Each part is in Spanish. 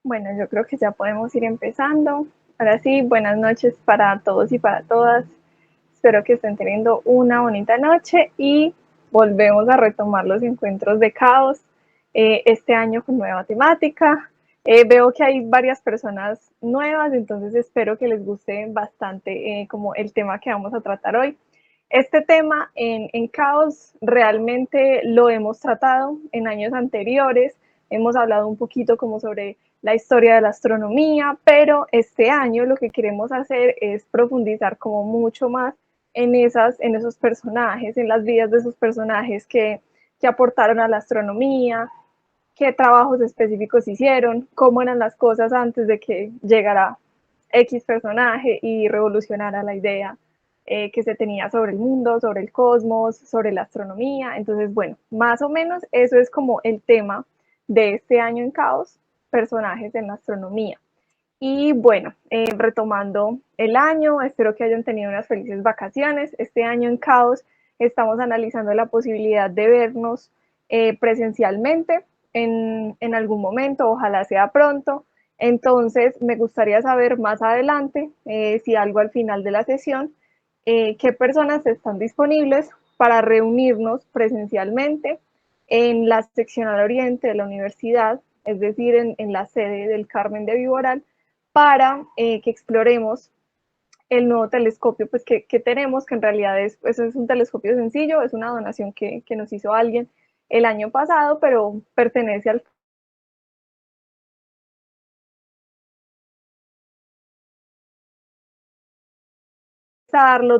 Bueno, yo creo que ya podemos ir empezando. Ahora sí, buenas noches para todos y para todas. Espero que estén teniendo una bonita noche y volvemos a retomar los encuentros de caos este año con nueva temática. Veo que hay varias personas nuevas, entonces espero que les guste bastante como el tema que vamos a tratar hoy. Este tema en Caos realmente lo hemos tratado en años anteriores, hemos hablado un poquito como sobre la historia de la astronomía, pero este año lo que queremos hacer es profundizar como mucho más en esos personajes, en las vidas de esos personajes que aportaron a la astronomía, qué trabajos específicos hicieron, cómo eran las cosas antes de que llegara X personaje y revolucionara la idea que se tenía sobre el mundo, sobre el cosmos, sobre la astronomía. Entonces, bueno, más o menos eso es como el tema de este año en Caos, personajes en la astronomía. Y bueno, retomando el año, espero que hayan tenido unas felices vacaciones. Este año en Caos estamos analizando la posibilidad de vernos presencialmente en algún momento, ojalá sea pronto. Entonces, me gustaría saber más adelante, si algo al final de la sesión, qué personas están disponibles para reunirnos presencialmente en la seccional oriente de la universidad, es decir, en la sede del Carmen de Viboral, para que exploremos el nuevo telescopio pues, que tenemos, que en realidad es un telescopio sencillo, es una donación que nos hizo alguien el año pasado, pero pertenece al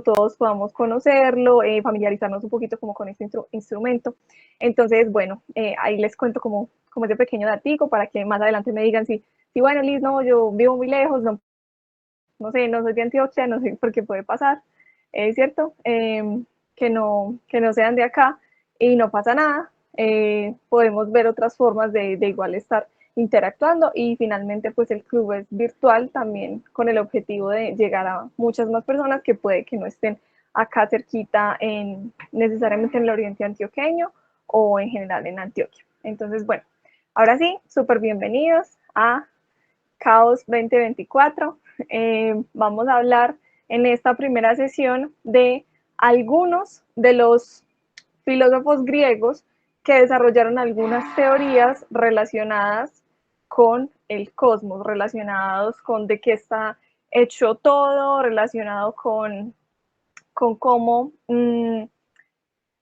todos podamos conocerlo, familiarizarnos un poquito como con este instrumento. Entonces, bueno, ahí les cuento como ese pequeño datico para que más adelante me digan si bueno, Liz, no, yo vivo muy lejos, no sé, no soy de Antioquia, no sé por qué puede pasar, es cierto, que no sean de acá y no pasa nada, podemos ver otras formas de igual estar interactuando y finalmente pues el club es virtual también con el objetivo de llegar a muchas más personas que puede que no estén acá cerquita necesariamente en el oriente antioqueño o en general en Antioquia. Entonces, bueno, ahora sí, súper bienvenidos a Caos 2024. Vamos a hablar en esta primera sesión de algunos de los filósofos griegos que desarrollaron algunas teorías relacionadas con el cosmos, relacionados con de qué está hecho todo, relacionado con cómo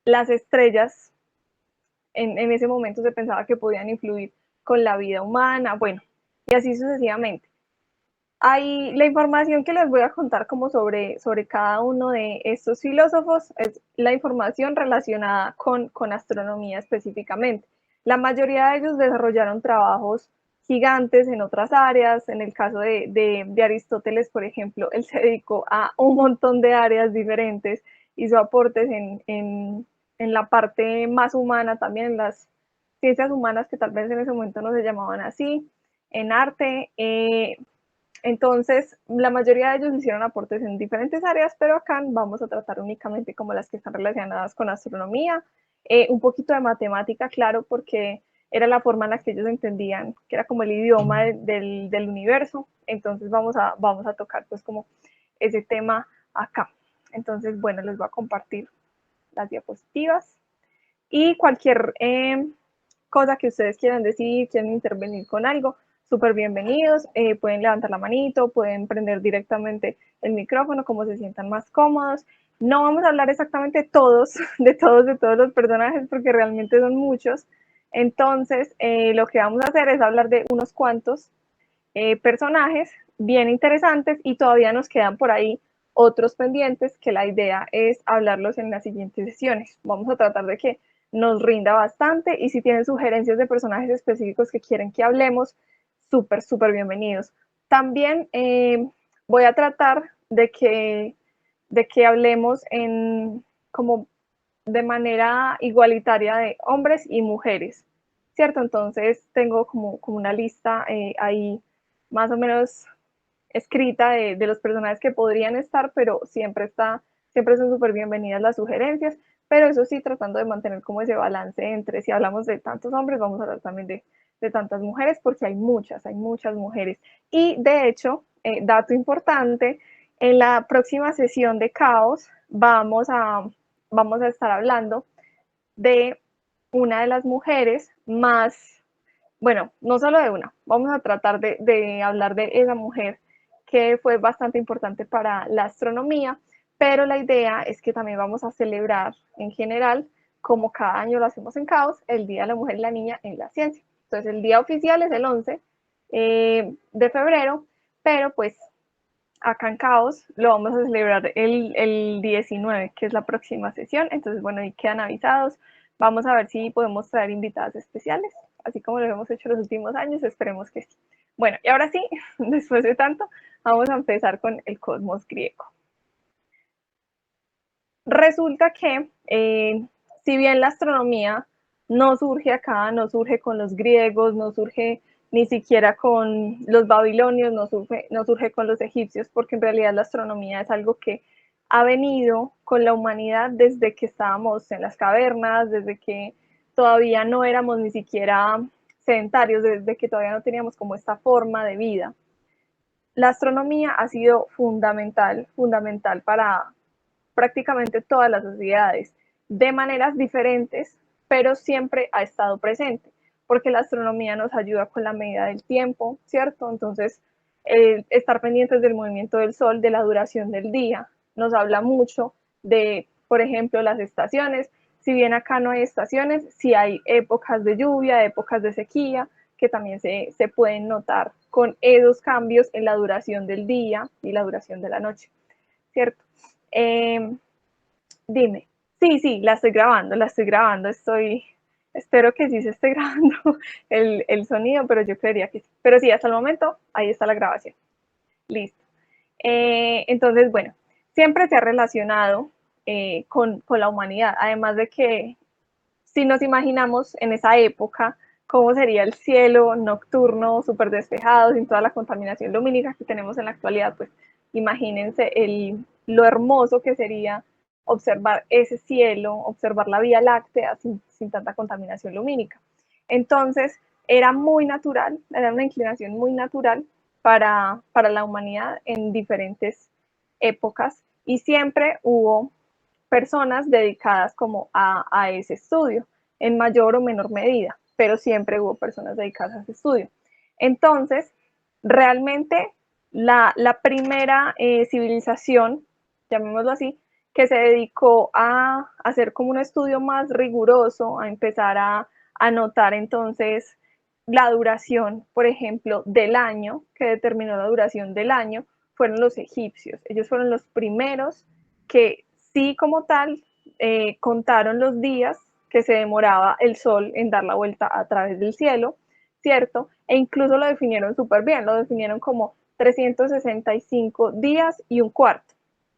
las estrellas en ese momento se pensaba que podían influir con la vida humana, bueno, y así sucesivamente. Hay la información que les voy a contar como sobre cada uno de estos filósofos, es la información relacionada con astronomía específicamente. La mayoría de ellos desarrollaron trabajos gigantes en otras áreas. En el caso de Aristóteles, por ejemplo, él se dedicó a un montón de áreas diferentes, hizo aportes en la parte más humana, también en las ciencias humanas que tal vez en ese momento no se llamaban así, en arte. Entonces, la mayoría de ellos hicieron aportes en diferentes áreas, pero acá vamos a tratar únicamente como las que están relacionadas con astronomía, un poquito de matemática, claro, porque era la forma en la que ellos entendían, que era como el idioma del universo. Entonces vamos a tocar pues como ese tema acá. Entonces, bueno, les voy a compartir las diapositivas y cualquier cosa que ustedes quieran decir, quieren intervenir con algo, súper bienvenidos, pueden levantar la manito, pueden prender directamente el micrófono como se sientan más cómodos. No vamos a hablar exactamente todos, de todos los personajes, porque realmente son muchos. Entonces, lo que vamos a hacer es hablar de unos cuantos personajes bien interesantes y todavía nos quedan por ahí otros pendientes que la idea es hablarlos en las siguientes sesiones. Vamos a tratar de que nos rinda bastante y si tienen sugerencias de personajes específicos que quieren que hablemos, súper, súper bienvenidos. También voy a tratar de que hablemos como de manera igualitaria de hombres y mujeres, ¿cierto? Entonces tengo como una lista ahí más o menos escrita de los personajes que podrían estar, pero siempre son súper bienvenidas las sugerencias, pero eso sí, tratando de mantener como ese balance entre si hablamos de tantos hombres, vamos a hablar también de tantas mujeres, porque hay muchas mujeres. Y de hecho, dato importante, en la próxima sesión de Caos vamos a estar hablando de una de las mujeres más, bueno, no solo de una, vamos a tratar de hablar de esa mujer que fue bastante importante para la astronomía, pero la idea es que también vamos a celebrar en general, como cada año lo hacemos en Caos, el Día de la Mujer y la Niña en la Ciencia. Entonces el día oficial es el 11 de febrero, pero pues acá en Caos lo vamos a celebrar el 19, que es la próxima sesión. Entonces, bueno, ahí quedan avisados. Vamos a ver si podemos traer invitadas especiales, así como lo hemos hecho los últimos años, esperemos que sí. Bueno, y ahora sí, después de tanto, vamos a empezar con el cosmos griego. Resulta que, si bien la astronomía no surge acá, no surge con los griegos, no surge ni siquiera con los babilonios, no surge con los egipcios, porque en realidad la astronomía es algo que ha venido con la humanidad desde que estábamos en las cavernas, desde que todavía no éramos ni siquiera sedentarios, desde que todavía no teníamos como esta forma de vida. La astronomía ha sido fundamental para prácticamente todas las sociedades, de maneras diferentes, pero siempre ha estado presente, porque la astronomía nos ayuda con la medida del tiempo, ¿cierto? Entonces, estar pendientes del movimiento del sol, de la duración del día, nos habla mucho de, por ejemplo, las estaciones. Si bien acá no hay estaciones, sí hay épocas de lluvia, épocas de sequía, que también se pueden notar con esos cambios en la duración del día y la duración de la noche, ¿cierto? Eh, Dime. Sí, sí, la estoy grabando, espero que sí se esté grabando el sonido, pero yo creería que sí. Pero sí, hasta el momento, ahí está la grabación. Listo. Entonces, bueno, siempre se ha relacionado con la humanidad, además de que si nos imaginamos en esa época cómo sería el cielo nocturno, súper despejado, sin toda la contaminación lumínica que tenemos en la actualidad, pues imagínense lo hermoso que sería observar ese cielo, observar la Vía Láctea sin tanta contaminación lumínica. Entonces, era muy natural, era una inclinación muy natural para la humanidad en diferentes épocas y siempre hubo personas dedicadas como a ese estudio, en mayor o menor medida, pero siempre hubo personas dedicadas a ese estudio. Entonces, realmente la primera civilización, llamémoslo así, que se dedicó a hacer como un estudio más riguroso, a empezar a notar entonces la duración, por ejemplo, del año, que determinó la duración del año, fueron los egipcios. Ellos fueron los primeros que sí como tal contaron los días que se demoraba el sol en dar la vuelta a través del cielo, ¿cierto? E incluso lo definieron súper bien, lo definieron como 365 días y un cuarto.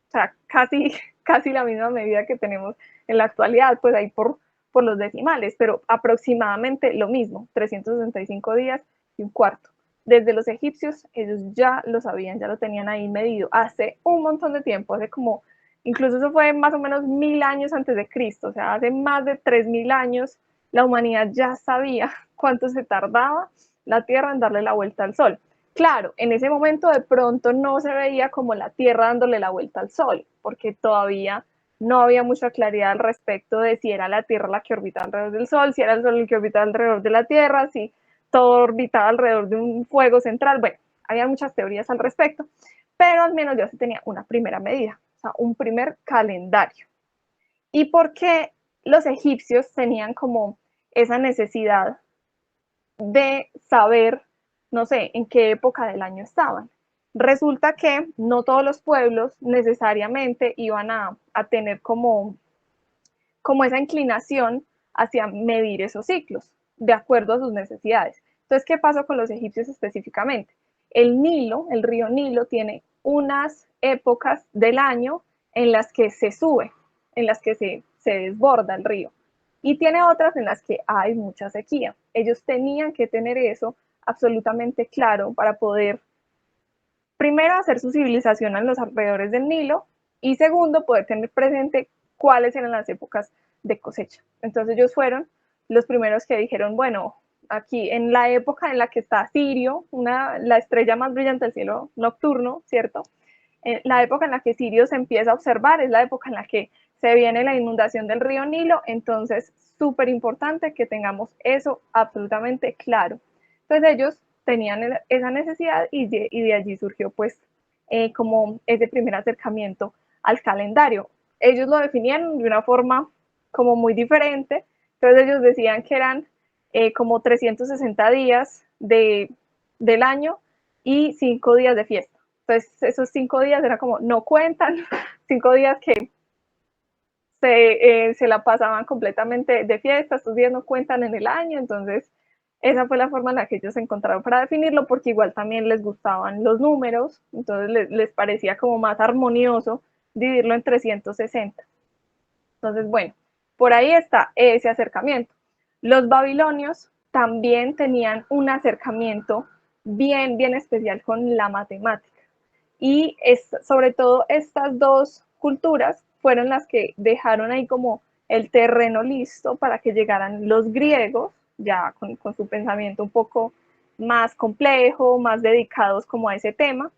O sea, casi la misma medida que tenemos en la actualidad, pues ahí por los decimales, pero aproximadamente lo mismo, 365 días y un cuarto. Desde los egipcios, ellos ya lo sabían, ya lo tenían ahí medido hace un montón de tiempo, hace como, incluso eso fue más o menos 1000 años antes de Cristo, o sea, hace más de 3000 años la humanidad ya sabía cuánto se tardaba la Tierra en darle la vuelta al Sol. Claro, en ese momento de pronto no se veía como la Tierra dándole la vuelta al Sol, porque todavía no había mucha claridad al respecto de si era la Tierra la que orbitaba alrededor del Sol, si era el Sol el que orbitaba alrededor de la Tierra, si todo orbitaba alrededor de un fuego central. Bueno, había muchas teorías al respecto, pero al menos ya se tenía una primera medida, o sea, un primer calendario. ¿Y por qué los egipcios tenían como esa necesidad de saber, no sé, en qué época del año estaban? Resulta que no todos los pueblos necesariamente iban a tener como esa inclinación hacia medir esos ciclos, de acuerdo a sus necesidades. Entonces, ¿qué pasó con los egipcios específicamente? El Nilo, el río Nilo, tiene unas épocas del año en las que se sube, en las que se desborda el río, y tiene otras en las que hay mucha sequía. Ellos tenían que tener eso absolutamente claro para poder, primero, hacer su civilización en los alrededores del Nilo y segundo, poder tener presente cuáles eran las épocas de cosecha. Entonces ellos fueron los primeros que dijeron, bueno, aquí en la época en la que está Sirio, la estrella más brillante del cielo nocturno, ¿cierto? La época en la que Sirio se empieza a observar es la época en la que se viene la inundación del río Nilo, entonces súper importante que tengamos eso absolutamente claro. Entonces ellos tenían esa necesidad y de allí surgió pues como ese primer acercamiento al calendario. Ellos lo definían de una forma como muy diferente, entonces ellos decían que eran como 360 días del año y 5 días de fiesta. Entonces esos 5 días era como, no cuentan, 5 días que se la pasaban completamente de fiesta, estos días no cuentan en el año, entonces esa fue la forma en la que ellos encontraron para definirlo, porque igual también les gustaban los números, entonces les parecía como más armonioso dividirlo en 360. Entonces, bueno, por ahí está ese acercamiento. Los babilonios también tenían un acercamiento bien especial con la matemática. Y sobre todo estas dos culturas fueron las que dejaron ahí como el terreno listo para que llegaran los griegos, ya con su pensamiento un poco más complejo, más dedicados como a ese tema,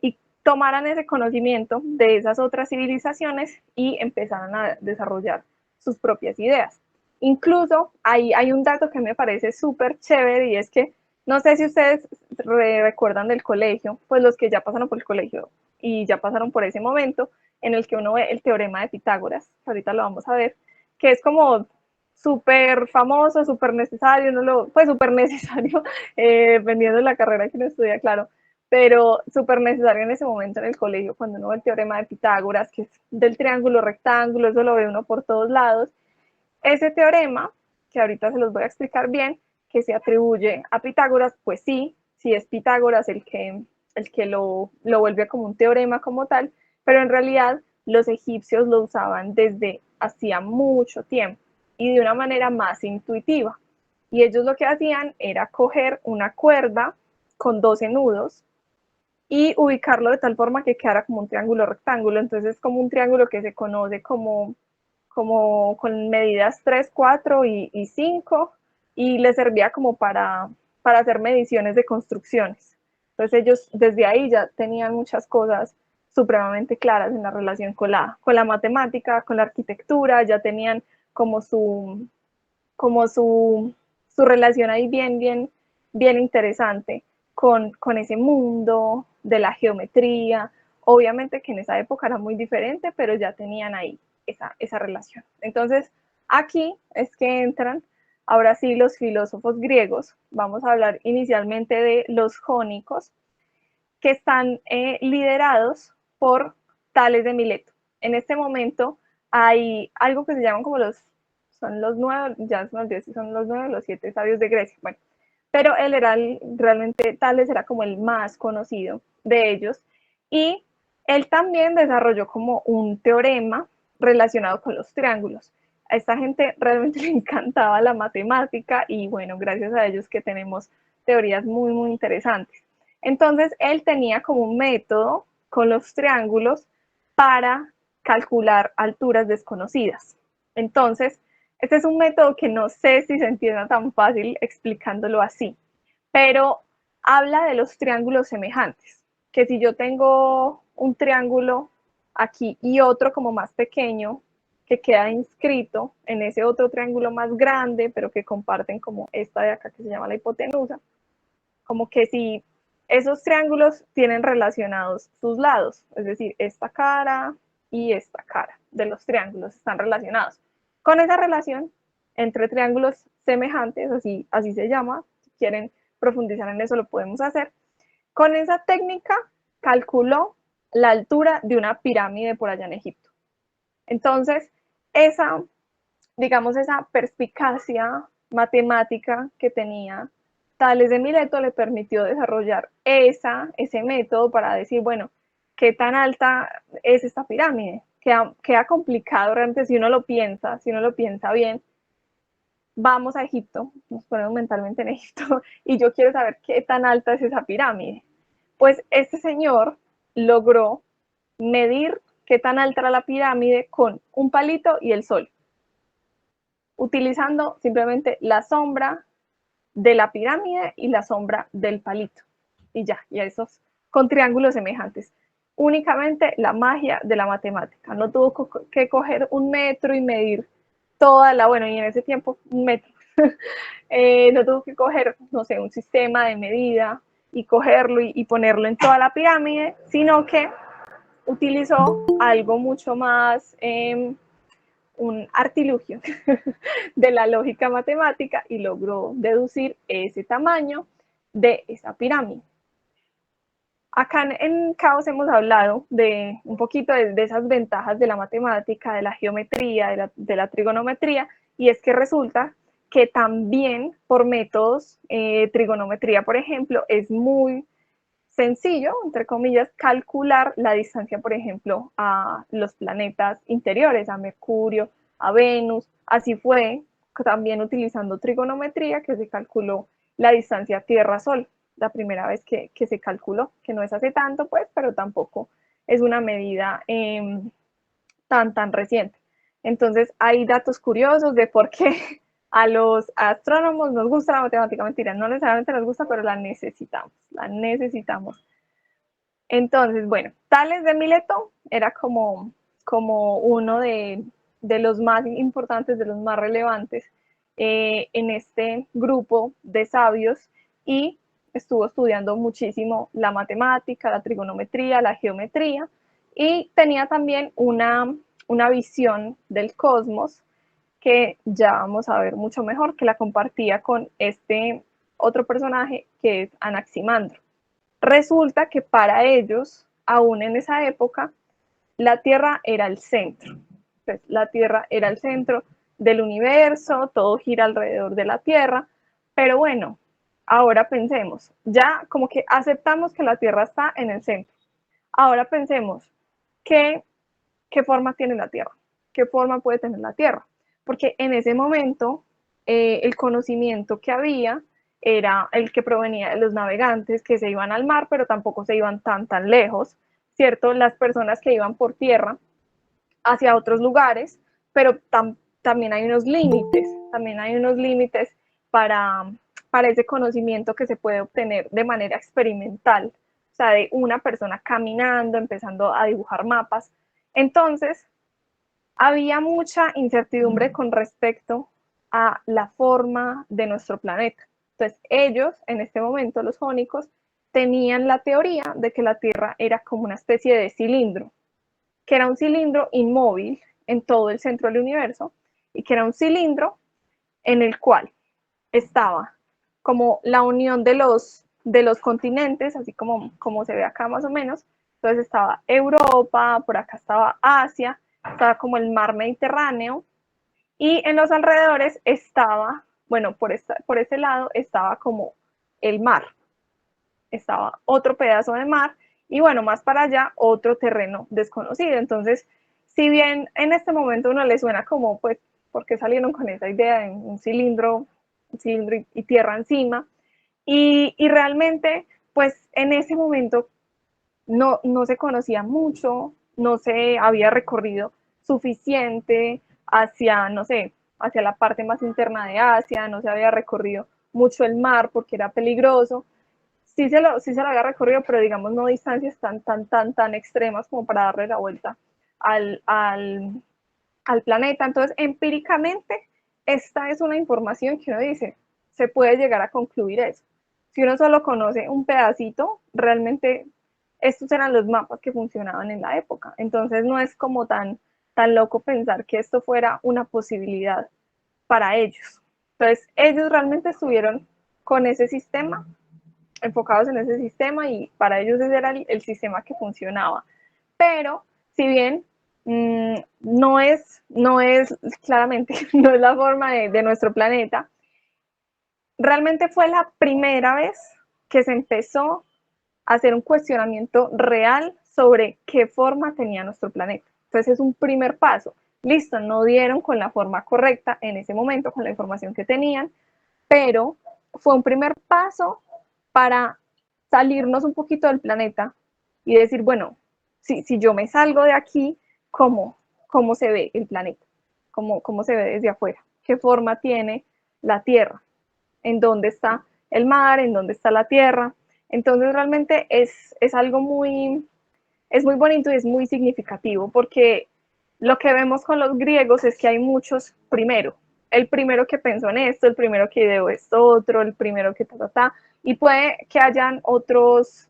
y tomaran ese conocimiento de esas otras civilizaciones y empezaran a desarrollar sus propias ideas. Incluso hay un dato que me parece súper chévere y es que no sé si ustedes recuerdan del colegio, pues los que ya pasaron por el colegio y ya pasaron por ese momento en el que uno ve el teorema de Pitágoras, que ahorita lo vamos a ver, que es como súper famoso, súper necesario, pues súper necesario, dependiendo de la carrera que uno estudia, claro, pero súper necesario en ese momento en el colegio, cuando uno ve el teorema de Pitágoras, que es del triángulo rectángulo, eso lo ve uno por todos lados. Ese teorema, que ahorita se los voy a explicar bien, que se atribuye a Pitágoras, pues sí es Pitágoras el que lo vuelve como un teorema como tal, pero en realidad los egipcios lo usaban desde hacía mucho tiempo y de una manera más intuitiva. Y ellos lo que hacían era coger una cuerda con 12 nudos y ubicarlo de tal forma que quedara como un triángulo rectángulo. Entonces es como un triángulo que se conoce como con medidas 3, 4 y 5 y les servía como para hacer mediciones de construcciones. Entonces ellos desde ahí ya tenían muchas cosas supremamente claras en la relación con la matemática, con la arquitectura, ya tenían como su relación ahí bien interesante con ese mundo de la geometría. Obviamente que en esa época era muy diferente, pero ya tenían ahí esa relación. Entonces, aquí es que entran, ahora sí, los filósofos griegos. Vamos a hablar inicialmente de los jónicos, que están liderados por Tales de Mileto. En este momento hay algo que se llaman como son los 9, ya se me olvidó si son los 9 o los 7 sabios de Grecia. Bueno, pero él era realmente Tales era como el más conocido de ellos y él también desarrolló como un teorema relacionado con los triángulos. A esta gente realmente le encantaba la matemática y bueno, gracias a ellos que tenemos teorías muy interesantes. Entonces él tenía como un método con los triángulos para calcular alturas desconocidas. Entonces, este es un método que no sé si se entienda tan fácil explicándolo así, pero habla de los triángulos semejantes, que si yo tengo un triángulo aquí y otro como más pequeño, que queda inscrito en ese otro triángulo más grande, pero que comparten como esta de acá que se llama la hipotenusa, como que si esos triángulos tienen relacionados sus lados, es decir, esta cara y esta cara de los triángulos están relacionados. Con esa relación entre triángulos semejantes, así se llama, si quieren profundizar en eso lo podemos hacer, con esa técnica calculó la altura de una pirámide por allá en Egipto. Entonces, digamos, esa perspicacia matemática que tenía Tales de Mileto le permitió desarrollar ese método para decir, bueno, ¿qué tan alta es esta pirámide? Queda complicado realmente si uno lo piensa bien. Vamos a Egipto, nos ponemos mentalmente en Egipto y yo quiero saber qué tan alta es esa pirámide. Pues este señor logró medir qué tan alta era la pirámide con un palito y el sol, utilizando simplemente la sombra de la pirámide y la sombra del palito. Y ya, y a esos con triángulos semejantes. Únicamente la magia de la matemática. No tuvo que coger 1 metro y medir toda la, bueno, y en ese tiempo 1 metro. No tuvo que coger, no sé, un sistema de medida y cogerlo y ponerlo en toda la pirámide, sino que utilizó algo mucho más, un artilugio de la lógica matemática y logró deducir ese tamaño de esa pirámide. Acá en Caos hemos hablado de un poquito de esas ventajas de la matemática, de la geometría, de la trigonometría, y es que resulta que también por métodos, trigonometría, por ejemplo, es muy sencillo, entre comillas, calcular la distancia, por ejemplo, a los planetas interiores, a Mercurio, a Venus. Así fue también utilizando trigonometría que se calculó la distancia Tierra-Sol, la primera vez que se calculó, que no es hace tanto, pues, pero tampoco es una medida tan reciente. Entonces, hay datos curiosos de por qué a los astrónomos nos gusta la matemática. Mentira, no necesariamente nos gusta, pero la necesitamos, la necesitamos. Entonces, bueno, Tales de Mileto era como uno de los más importantes, de los más relevantes en este grupo de sabios, y estuvo estudiando muchísimo la matemática, la trigonometría, la geometría, y tenía también una visión del cosmos que ya vamos a ver mucho mejor, que la compartía con este otro personaje que es Anaximandro. Resulta que para ellos, aún en esa época, la Tierra era el centro. Entonces, la Tierra era el centro del universo, todo gira alrededor de la Tierra, pero bueno, ahora pensemos, ya como que aceptamos que la Tierra está en el centro. Ahora pensemos, ¿qué, qué forma tiene la Tierra? ¿Qué forma puede tener la Tierra? Porque en ese momento el conocimiento que había era el que provenía de los navegantes que se iban al mar, pero tampoco se iban tan lejos, ¿cierto? Las personas que iban por tierra hacia otros lugares, pero también hay unos límites para ese conocimiento que se puede obtener de manera experimental, o sea, de una persona caminando, empezando a dibujar mapas. Entonces, había mucha incertidumbre con respecto a la forma de nuestro planeta. Entonces, ellos, en este momento, los jónicos, tenían la teoría de que la Tierra era como una especie de cilindro, que era un cilindro inmóvil en todo el centro del universo, y que era un cilindro en el cual estaba como la unión de los continentes, así como se ve acá más o menos. Entonces estaba Europa, por acá estaba Asia, estaba como el mar Mediterráneo, y en los alrededores estaba, bueno, por ese lado estaba como el mar, estaba otro pedazo de mar, y bueno, más para allá otro terreno desconocido. Entonces, si bien en este momento uno le suena como, pues, ¿por qué salieron con esa idea de un cilindro y tierra encima? Y realmente, pues en ese momento no se conocía mucho, no se había recorrido suficiente hacia, no sé, hacia la parte más interna de Asia, no se había recorrido mucho el mar porque era peligroso. Sí se lo había recorrido, pero digamos no distancias tan extremas como para darle la vuelta al, al, al planeta. Entonces, empíricamente, esta es una información que uno dice, se puede llegar a concluir eso. Si uno solo conoce un pedacito, realmente estos eran los mapas que funcionaban en la época. Entonces, no es como tan loco pensar que esto fuera una posibilidad para ellos. Entonces, ellos realmente estuvieron con ese sistema, enfocados en ese sistema, y para ellos ese era el sistema que funcionaba. Pero si bien no es claramente, no es la forma de nuestro planeta, realmente fue la primera vez que se empezó a hacer un cuestionamiento real sobre qué forma tenía nuestro planeta. Entonces es un primer paso. Listo, no dieron con la forma correcta en ese momento, con la información que tenían, pero fue un primer paso para salirnos un poquito del planeta y decir, bueno, si yo me salgo de aquí, ¿cómo se ve el planeta? ¿Cómo se ve desde afuera? ¿Qué forma tiene la Tierra? en dónde está el mar, en dónde está la tierra. Entonces realmente es algo es muy bonito y es muy significativo porque lo que vemos con los griegos es que hay muchos primero. El primero que pensó en esto, el primero que ideó esto otro, el primero que y puede que hayan otros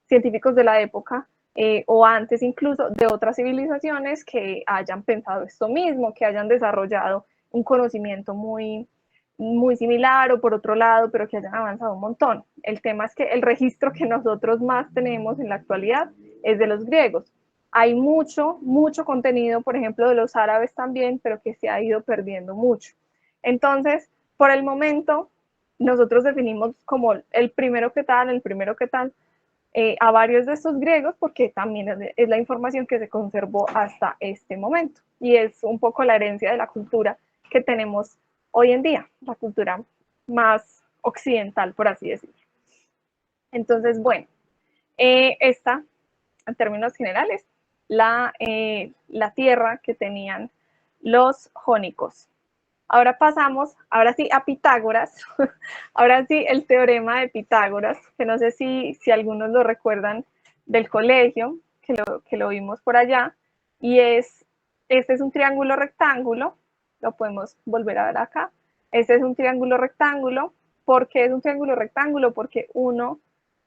científicos de la época o antes incluso de otras civilizaciones que hayan pensado esto mismo, que hayan desarrollado un conocimiento muy similar o por otro lado, pero que hayan avanzado un montón. El tema es que el registro que nosotros más tenemos en la actualidad es de los griegos. Hay mucho contenido, por ejemplo, de los árabes también, pero que se ha ido perdiendo mucho. Entonces, por el momento, nosotros definimos como el primero que tal, a varios de estos griegos porque también es la información que se conservó hasta este momento y es un poco la herencia de la cultura que tenemos hoy en día, la cultura más occidental, por así decirlo. Entonces, bueno, esta, en términos generales, la tierra que tenían los jónicos. Ahora pasamos, ahora sí, a Pitágoras. Ahora sí, el teorema de Pitágoras, que no sé si algunos lo recuerdan del colegio, que lo vimos por allá, y este es un triángulo rectángulo, lo podemos volver a ver acá. Este es un triángulo rectángulo. ¿Por qué es un triángulo rectángulo? Porque uno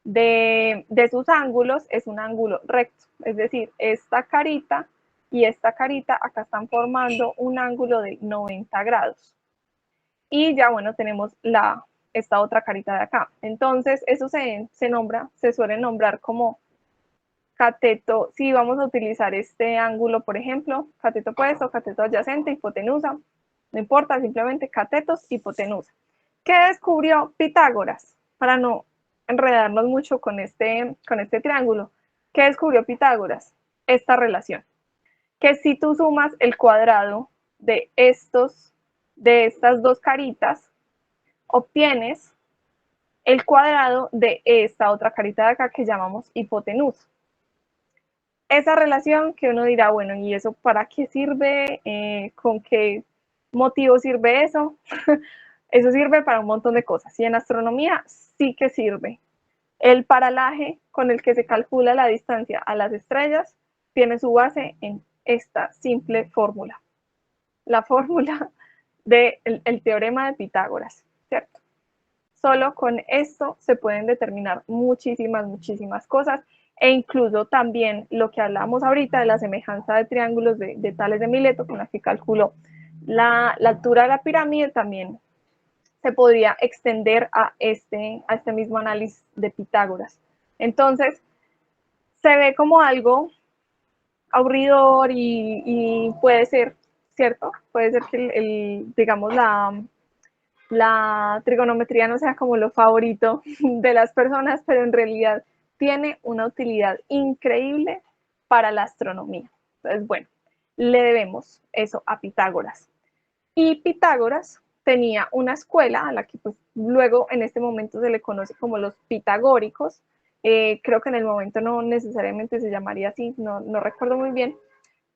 de sus ángulos es un ángulo recto, es decir, esta carita y esta carita acá están formando un ángulo de 90 grados. Y ya, bueno, tenemos esta otra carita de acá. Entonces, eso se suele nombrar como cateto, si vamos a utilizar este ángulo, por ejemplo, cateto opuesto, cateto adyacente, hipotenusa, no importa, simplemente catetos, hipotenusa. ¿Qué descubrió Pitágoras? Para no enredarnos mucho con este triángulo, ¿qué descubrió Pitágoras? Esta relación, que si tú sumas el cuadrado de estas dos caritas, obtienes el cuadrado de esta otra carita de acá que llamamos hipotenusa. Esa relación que uno dirá, bueno, ¿y eso para qué sirve? ¿Con qué motivo sirve eso? Eso sirve para un montón de cosas y en astronomía sí que sirve. El paralaje con el que se calcula la distancia a las estrellas tiene su base en esta simple fórmula, la fórmula del teorema de Pitágoras, ¿cierto? Solo con esto se pueden determinar muchísimas cosas e incluso también lo que hablamos ahorita de la semejanza de triángulos de Tales de Mileto con la que calculó la altura de la pirámide también se podría extender a este mismo análisis de Pitágoras. Entonces, se ve como algo aburridor y puede ser, ¿cierto? Puede ser que digamos, la trigonometría no sea como lo favorito de las personas, pero en realidad tiene una utilidad increíble para la astronomía. Entonces, bueno, le debemos eso a Pitágoras. Y Pitágoras tenía una escuela a la que pues, luego en este momento se le conoce como los pitagóricos. Creo que en el momento no necesariamente se llamaría así, no recuerdo muy bien,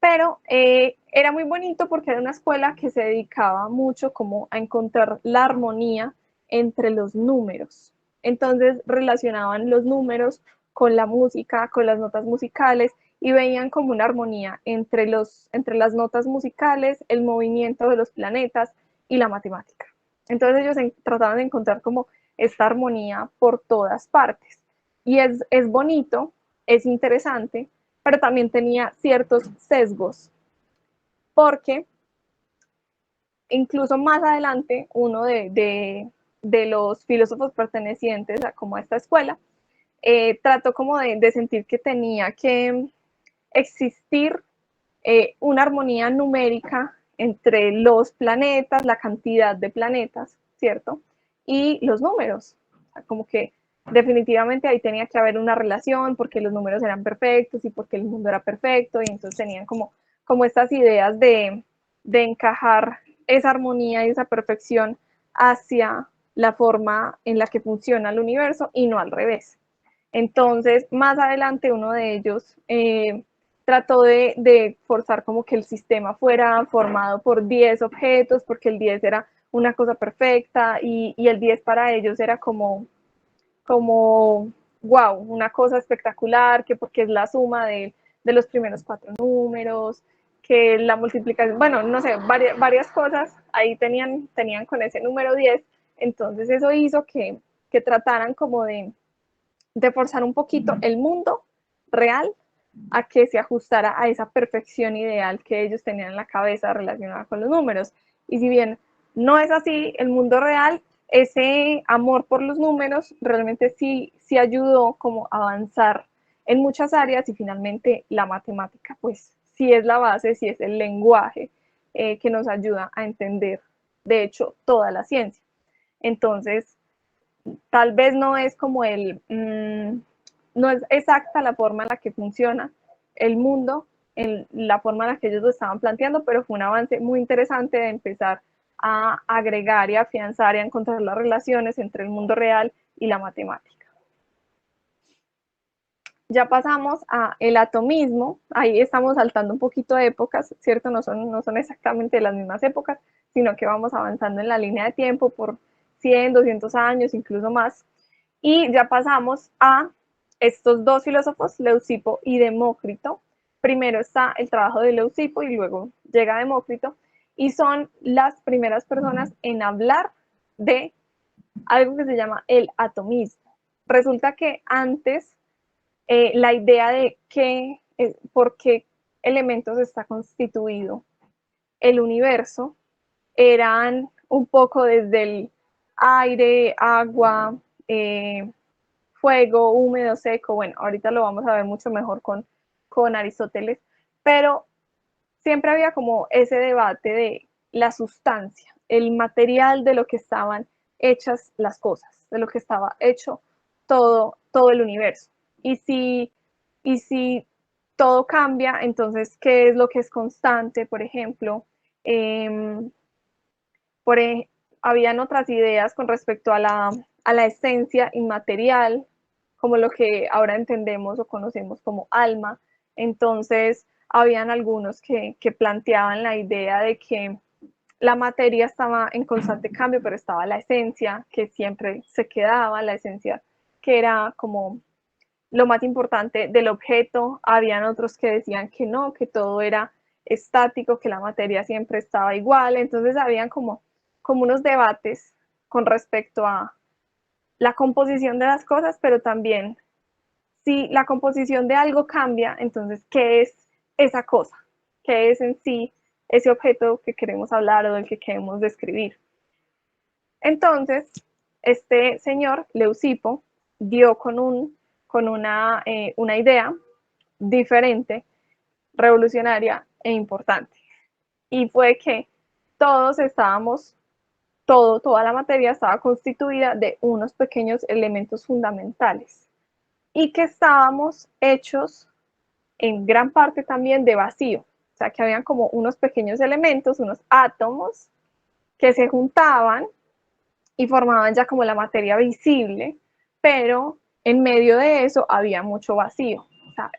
pero era muy bonito porque era una escuela que se dedicaba mucho como a encontrar la armonía entre los números. Entonces relacionaban los números con la música, con las notas musicales y veían como una armonía entre las notas musicales, el movimiento de los planetas y la matemática. Entonces ellos trataban de encontrar como esta armonía por todas partes. Y es bonito, es interesante, pero también tenía ciertos sesgos, porque incluso más adelante uno de los filósofos pertenecientes como a esta escuela trató como de sentir que tenía que existir una armonía numérica entre los planetas, la cantidad de planetas, ¿cierto? Y los números, o sea, como que definitivamente ahí tenía que haber una relación porque los números eran perfectos y porque el mundo era perfecto y entonces tenían como estas ideas de encajar esa armonía y esa perfección hacia la forma en la que funciona el universo y no al revés. Entonces, más adelante uno de ellos trató de forzar como que el sistema fuera formado por 10 objetos, porque el 10 era una cosa perfecta y el 10 para ellos era como wow, una cosa espectacular, que porque es la suma de los primeros 4 números, que la multiplicación, bueno, no sé, varias cosas ahí tenían con ese número 10. Entonces eso hizo que trataran como de forzar un poquito el mundo real a que se ajustara a esa perfección ideal que ellos tenían en la cabeza relacionada con los números. Y si bien no es así, el mundo real, ese amor por los números realmente sí ayudó como a avanzar en muchas áreas y finalmente la matemática pues sí es la base, sí es el lenguaje que nos ayuda a entender de hecho toda la ciencia. Entonces, tal vez no es como no es exacta la forma en la que funciona el mundo, en la forma en la que ellos lo estaban planteando, pero fue un avance muy interesante de empezar a agregar y afianzar y a encontrar las relaciones entre el mundo real y la matemática. Ya pasamos a el atomismo, ahí estamos saltando un poquito de épocas, ¿cierto? No son exactamente las mismas épocas, sino que vamos avanzando en la línea de tiempo por 100, 200 años, incluso más. Y ya pasamos a estos dos filósofos, Leucipo y Demócrito. Primero está el trabajo de Leucipo y luego llega Demócrito, y son las primeras personas en hablar de algo que se llama el atomismo. Resulta que antes la idea de por qué elementos está constituido el universo eran un poco desde el aire, agua, fuego, húmedo, seco. Bueno, ahorita lo vamos a ver mucho mejor con Aristóteles, pero siempre había como ese debate de la sustancia, el material de lo que estaban hechas las cosas, de lo que estaba hecho todo el universo. Y si todo cambia, entonces, ¿qué es lo que es constante? Por ejemplo, eh, por, habían otras ideas con respecto a la esencia inmaterial, como lo que ahora entendemos o conocemos como alma. Entonces, habían algunos que planteaban la idea de que la materia estaba en constante cambio, pero estaba la esencia que siempre se quedaba, la esencia que era como lo más importante del objeto. Habían otros que decían que no, que todo era estático, que la materia siempre estaba igual. Entonces habían como unos debates con respecto a la composición de las cosas, pero también si la composición de algo cambia, entonces, ¿qué es esa cosa? ¿Qué es en sí ese objeto que queremos hablar o del que queremos describir? Entonces, este señor, Leucipo, dio con una idea diferente, revolucionaria e importante. Y fue que todos estábamos, toda la materia estaba constituida de unos pequeños elementos fundamentales y que estábamos hechos en gran parte también de vacío. O sea, que habían como unos pequeños elementos, unos átomos que se juntaban y formaban ya como la materia visible, pero en medio de eso había mucho vacío. O sea,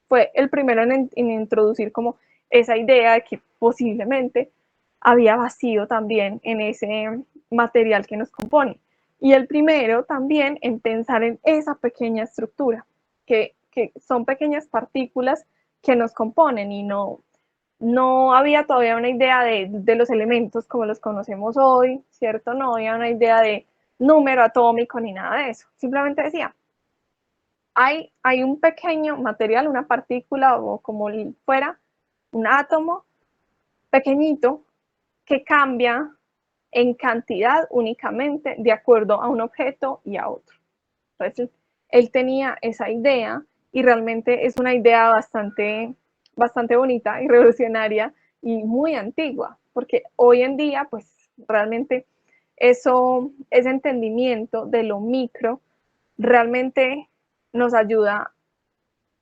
fue el primero en introducir como esa idea de que posiblemente había vacío también en ese material que nos compone. Y el primero también en pensar en esa pequeña estructura, que son pequeñas partículas que nos componen y no había todavía una idea de los elementos como los conocemos hoy, ¿cierto? No había una idea de número atómico ni nada de eso. Simplemente decía, hay un pequeño material, una partícula o como fuera, un átomo pequeñito que cambia en cantidad únicamente de acuerdo a un objeto y a otro. Entonces, él tenía esa idea y realmente es una idea bastante bonita y revolucionaria y muy antigua, porque hoy en día, pues realmente ese entendimiento de lo micro realmente nos ayuda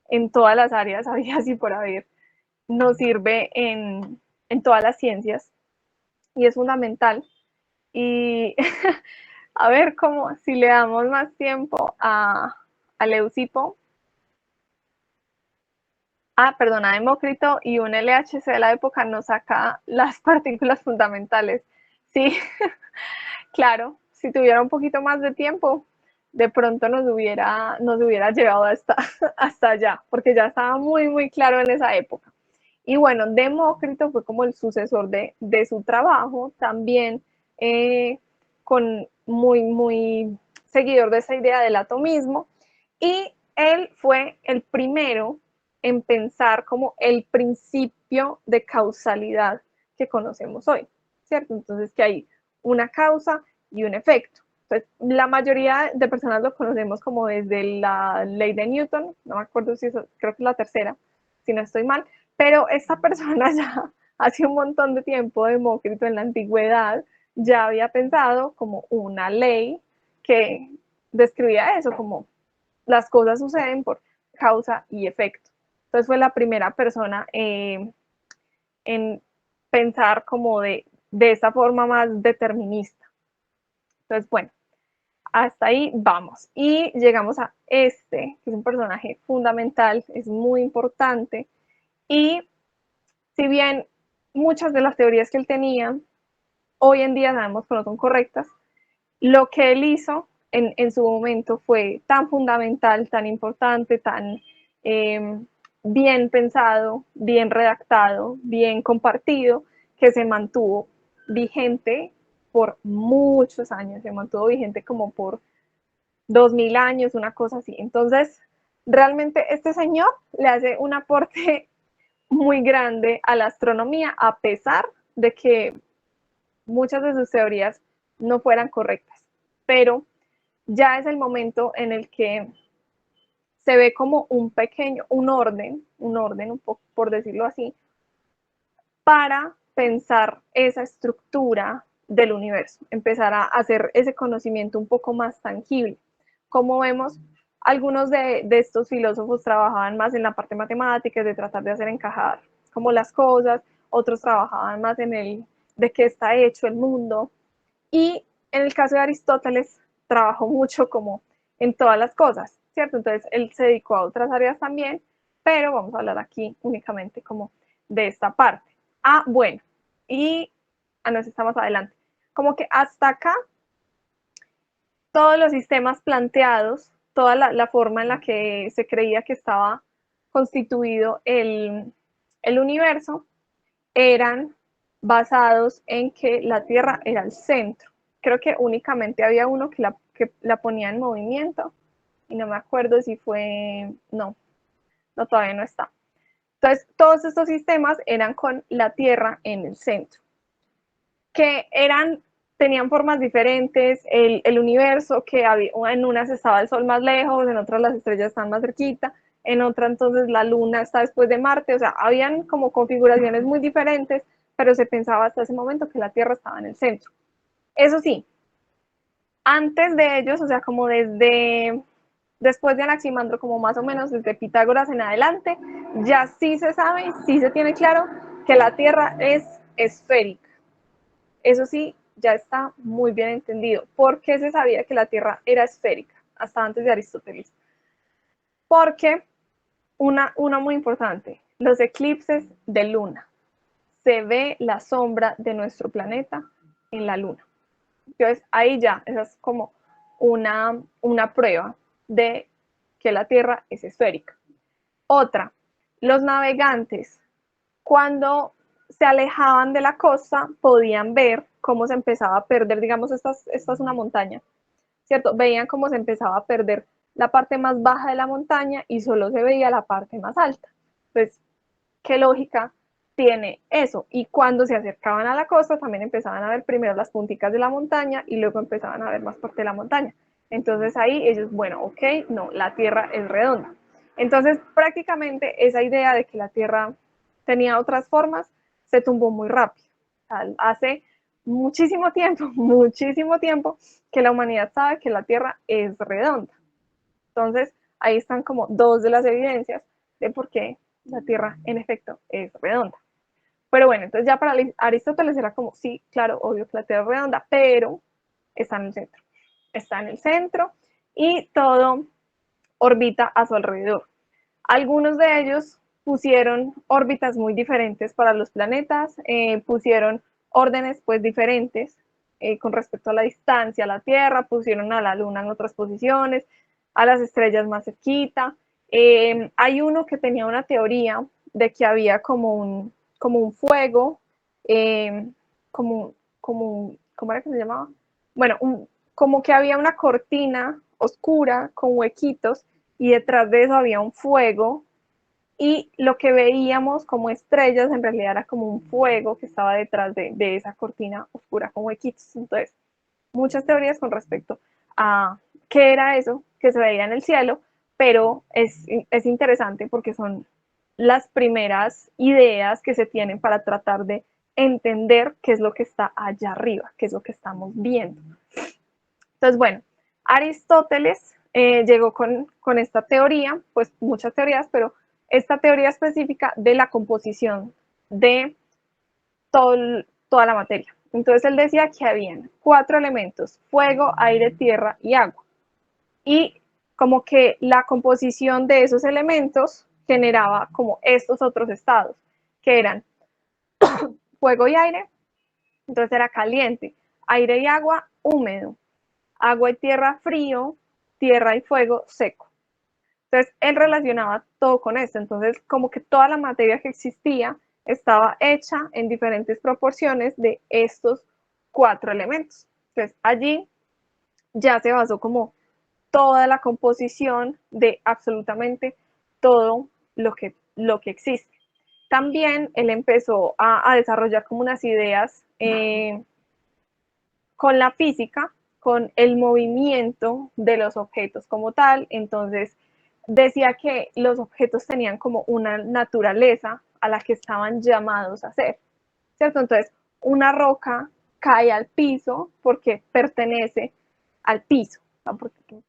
en todas las áreas, habidas y por haber, nos sirve en todas las ciencias y es fundamental. Y a ver cómo, si le damos más tiempo a Leucipo, perdón, a Demócrito y un LHC de la época nos saca las partículas fundamentales. Sí, claro, si tuviera un poquito más de tiempo, de pronto nos hubiera llevado hasta, hasta allá, porque ya estaba muy, muy claro en esa época. Y bueno, Demócrito fue como el sucesor de su trabajo, también con muy seguidor de esa idea del atomismo, y él fue el primero en pensar como el principio de causalidad que conocemos hoy, ¿cierto? Entonces que hay una causa y un efecto. Entonces, la mayoría de personas lo conocemos como desde la ley de Newton, no me acuerdo si eso, creo que es la tercera, si no estoy mal, pero esta persona ya hace un montón de tiempo, Demócrito en la antigüedad, ya había pensado como una ley que describía eso, como las cosas suceden por causa y efecto. Entonces fue la primera persona en pensar como de esa forma más determinista. Entonces, bueno, hasta ahí vamos. Y llegamos a este, que es un personaje fundamental, es muy importante. Y si bien muchas de las teorías que él tenía, hoy en día sabemos que no son correctas, lo que él hizo en su momento fue tan fundamental, tan importante, tan eh, bien pensado, bien redactado, bien compartido, que se mantuvo vigente por muchos años, se mantuvo vigente como por 2000 años, una cosa así. Entonces, realmente este señor le hace un aporte muy grande a la astronomía, a pesar de que muchas de sus teorías no fueran correctas. Pero ya es el momento en el que se ve como un pequeño, un orden un poco, por decirlo así, para pensar esa estructura del universo, empezar a hacer ese conocimiento un poco más tangible. Como vemos, algunos de estos filósofos trabajaban más en la parte matemática, de tratar de hacer encajar como las cosas, otros trabajaban más en el de qué está hecho el mundo, y en el caso de Aristóteles, trabajó mucho como en todas las cosas, ¿cierto? Entonces, él se dedicó a otras áreas también, pero vamos a hablar aquí únicamente como de esta parte. Ah, bueno, y nos estamos adelante. Como que hasta acá, todos los sistemas planteados, toda la forma en la que se creía que estaba constituido el universo, eran basados en que la Tierra era el centro. Creo que únicamente había uno que la ponía en movimiento y no me acuerdo si fue, no, no, todavía no está. Entonces, todos estos sistemas eran con la Tierra en el centro, que tenían formas diferentes, el universo, que había, en unas estaba el Sol más lejos, en otras las estrellas están más cerquita, en otra entonces la Luna está después de Marte, o sea, habían como configuraciones muy diferentes, pero se pensaba hasta ese momento que la Tierra estaba en el centro. Eso sí, antes de ellos, o sea, como después de Anaximandro, como más o menos desde Pitágoras en adelante, ya sí se sabe, sí se tiene claro que la Tierra es esférica. Eso sí, ya está muy bien entendido. ¿Por qué se sabía que la Tierra era esférica? Hasta antes de Aristóteles. Porque una muy importante, los eclipses de luna. Se ve la sombra de nuestro planeta en la luna. Entonces, ahí ya, esa es como una prueba de que la Tierra es esférica. Otra, los navegantes, cuando se alejaban de la costa, podían ver cómo se empezaba a perder, digamos, esta es una montaña, ¿cierto? Veían cómo se empezaba a perder la parte más baja de la montaña y solo se veía la parte más alta. Pues, ¿qué lógica tiene eso? Y cuando se acercaban a la costa, también empezaban a ver primero las punticas de la montaña y luego empezaban a ver más parte de la montaña. Entonces ahí ellos, bueno, ok, no, la Tierra es redonda. Entonces prácticamente esa idea de que la Tierra tenía otras formas se tumbó muy rápido. O sea, hace muchísimo tiempo que la humanidad sabe que la Tierra es redonda. Entonces ahí están como dos de las evidencias de por qué la Tierra en efecto es redonda. Pero bueno, entonces ya para Aristóteles era como, sí, claro, obvio que la Tierra es redonda, pero está en el centro. Está en el centro y todo orbita a su alrededor. Algunos de ellos pusieron órbitas muy diferentes para los planetas, pusieron órdenes pues diferentes con respecto a la distancia a la Tierra, pusieron a la Luna en otras posiciones, a las estrellas más cerquita. Hay uno que tenía una teoría de que había como un fuego, eh, ¿cómo era que se llamaba? Bueno, como que había una cortina oscura con huequitos y detrás de eso había un fuego y lo que veíamos como estrellas en realidad era como un fuego que estaba detrás de esa cortina oscura con huequitos. Entonces, muchas teorías con respecto a qué era eso que se veía en el cielo, pero es interesante porque son las primeras ideas que se tienen para tratar de entender qué es lo que está allá arriba, qué es lo que estamos viendo. Entonces, bueno, Aristóteles llegó con esta teoría, pues muchas teorías, pero esta teoría específica de la composición de toda la materia. Entonces él decía que habían 4 elementos: fuego, aire, tierra y agua. Y como que la composición de esos elementos generaba como estos otros estados, que eran fuego y aire, entonces era caliente, aire y agua, húmedo, agua y tierra, frío, tierra y fuego, seco. Entonces, él relacionaba todo con esto. Entonces, como que toda la materia que existía estaba hecha en diferentes proporciones de estos 4 elementos. Entonces, allí ya se basó como toda la composición de absolutamente todo lo que existe. También él empezó a desarrollar como unas ideas con la física, con el movimiento de los objetos como tal. Entonces decía que los objetos tenían como una naturaleza a la que estaban llamados a ser, ¿cierto? Entonces una roca cae al piso porque pertenece al piso, ¿no?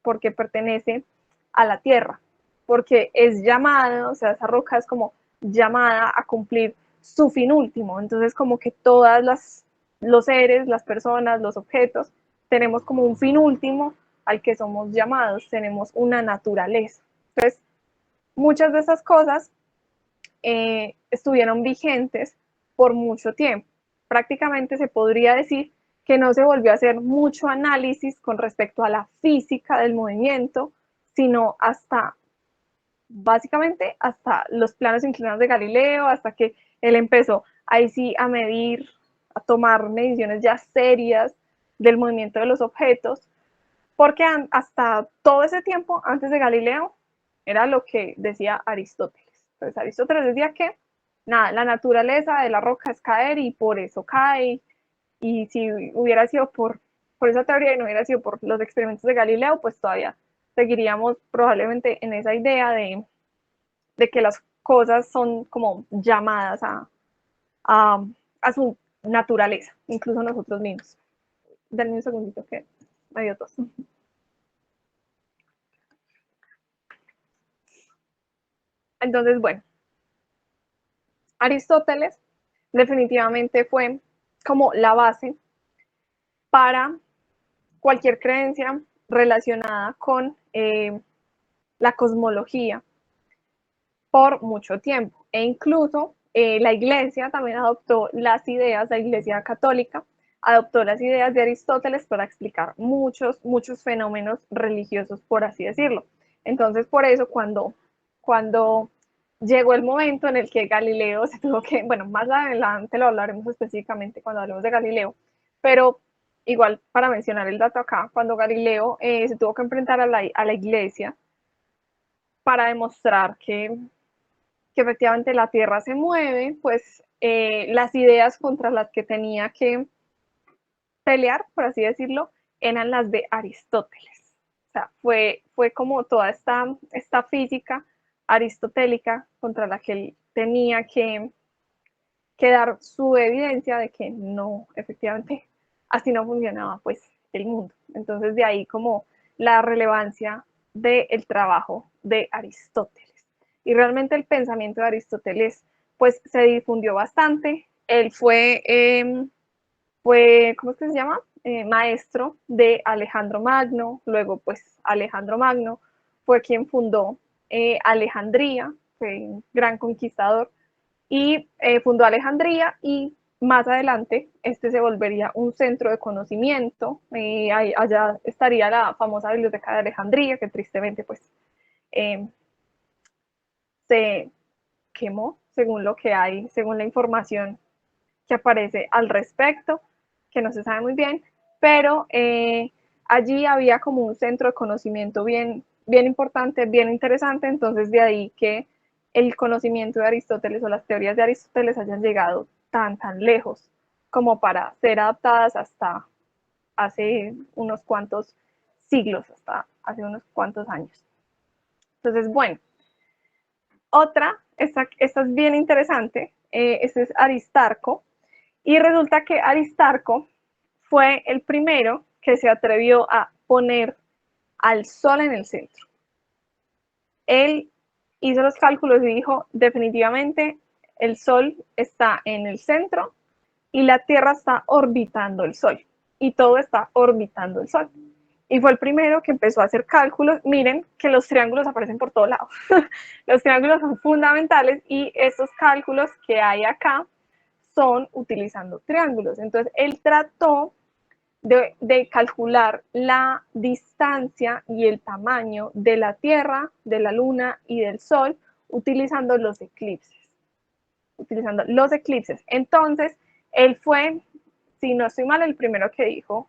Porque pertenece a la tierra, porque es llamada, o sea, esa roca es como llamada a cumplir su fin último. Entonces como que todas los seres, las personas, los objetos, tenemos como un fin último al que somos llamados, tenemos una naturaleza. Entonces, muchas de esas cosas estuvieron vigentes por mucho tiempo. Prácticamente se podría decir que no se volvió a hacer mucho análisis con respecto a la física del movimiento, sino hasta, básicamente, hasta los planos inclinados de Galileo, hasta que él empezó ahí sí a medir, a tomar mediciones ya serias del movimiento de los objetos, porque hasta todo ese tiempo, antes de Galileo, era lo que decía Aristóteles. Entonces Aristóteles decía que nada, la naturaleza de la roca es caer y por eso cae, y si hubiera sido por esa teoría y no hubiera sido por los experimentos de Galileo, pues todavía seguiríamos probablemente en esa idea de que las cosas son como llamadas a, a su naturaleza, incluso nosotros mismos. Denme un segundito que me dio tos. Entonces, bueno, Aristóteles definitivamente fue como la base para cualquier creencia relacionada con la cosmología por mucho tiempo. E incluso la iglesia también adoptó las ideas, la iglesia católica adoptó las ideas de Aristóteles para explicar muchos fenómenos religiosos, por así decirlo. Entonces, por eso cuando llegó el momento en el que Galileo se tuvo que, bueno, más adelante lo hablaremos específicamente cuando hablemos de Galileo, pero igual para mencionar el dato acá, cuando Galileo se tuvo que enfrentar a la iglesia para demostrar que efectivamente la Tierra se mueve, pues las ideas contra las que tenía que pelear, por así decirlo, eran las de Aristóteles. O sea, fue como toda esta física aristotélica contra la que él tenía que dar su evidencia de que no, efectivamente, así no funcionaba pues el mundo. Entonces de ahí como la relevancia del trabajo de Aristóteles. Y realmente el pensamiento de Aristóteles pues se difundió bastante. Él ¿cómo es que se llama? Maestro de Alejandro Magno, luego pues Alejandro Magno fue quien fundó Alejandría, fue un gran conquistador, y fundó Alejandría y más adelante este se volvería un centro de conocimiento, allá estaría la famosa Biblioteca de Alejandría, que tristemente pues eh, se quemó, según lo que hay, según la información que aparece al respecto, que no se sabe muy bien, pero allí había como un centro de conocimiento bien importante, bien interesante, entonces de ahí que el conocimiento de Aristóteles o las teorías de Aristóteles hayan llegado tan lejos como para ser adaptadas hasta hace unos cuantos siglos, hasta hace unos cuantos años. Entonces, bueno, esta es bien interesante, este es Aristarco, y resulta que Aristarco fue el primero que se atrevió a poner al Sol en el centro. Él hizo los cálculos y dijo, definitivamente el Sol está en el centro y la Tierra está orbitando el Sol. Y todo está orbitando el Sol. Y fue el primero que empezó a hacer cálculos. Miren que los triángulos aparecen por todos lados. Los triángulos son fundamentales y estos cálculos que hay acá son utilizando triángulos. Entonces, él trató de calcular la distancia y el tamaño de la Tierra, de la Luna y del Sol utilizando los eclipses. Utilizando los eclipses. Entonces, él fue, si no estoy mal, el primero que dijo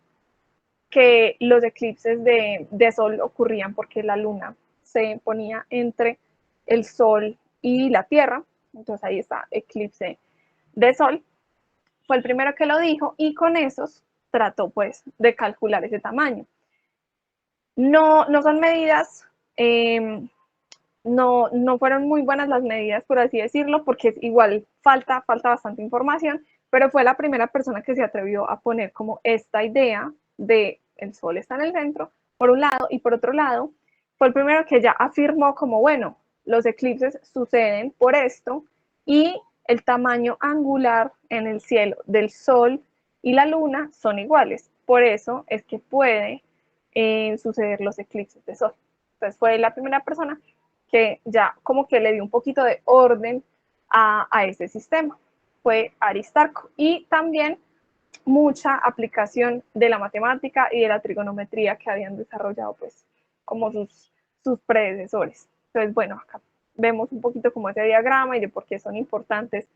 que los eclipses de Sol ocurrían porque la Luna se ponía entre el Sol y la Tierra. Entonces, ahí está, eclipse de Sol. Fue el primero que lo dijo y con esos trató pues de calcular ese tamaño. No son medidas, no fueron muy buenas las medidas, por así decirlo, porque igual falta bastante información, pero fue la primera persona que se atrevió a poner como esta idea de el Sol está en el centro, por un lado, y por otro lado, fue el primero que ya afirmó como, bueno, los eclipses suceden por esto y el tamaño angular en el cielo del Sol y la Luna son iguales. Por eso es que puede suceder los eclipses de Sol. Entonces fue la primera persona que ya como que le dio un poquito de orden a ese sistema. Fue Aristarco. Y también mucha aplicación de la matemática y de la trigonometría que habían desarrollado pues como sus predecesores. Entonces, bueno, acá vemos un poquito como ese diagrama y de por qué son importantes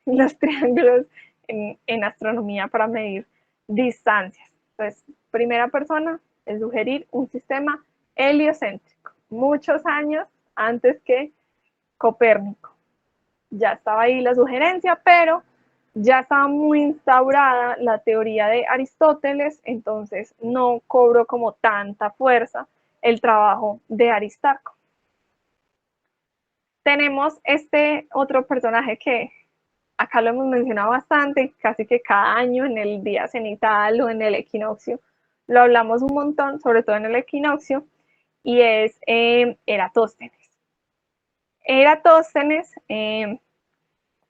los triángulos en astronomía para medir distancias. Entonces, primera persona es sugerir un sistema heliocéntrico, muchos años antes que Copérnico. Ya estaba ahí la sugerencia, pero ya estaba muy instaurada la teoría de Aristóteles, entonces no cobró como tanta fuerza el trabajo de Aristarco. Tenemos este otro personaje que acá lo hemos mencionado bastante, casi que cada año en el día cenital o en el equinoccio, lo hablamos un montón, sobre todo en el equinoccio, y es Eratóstenes. Eratóstenes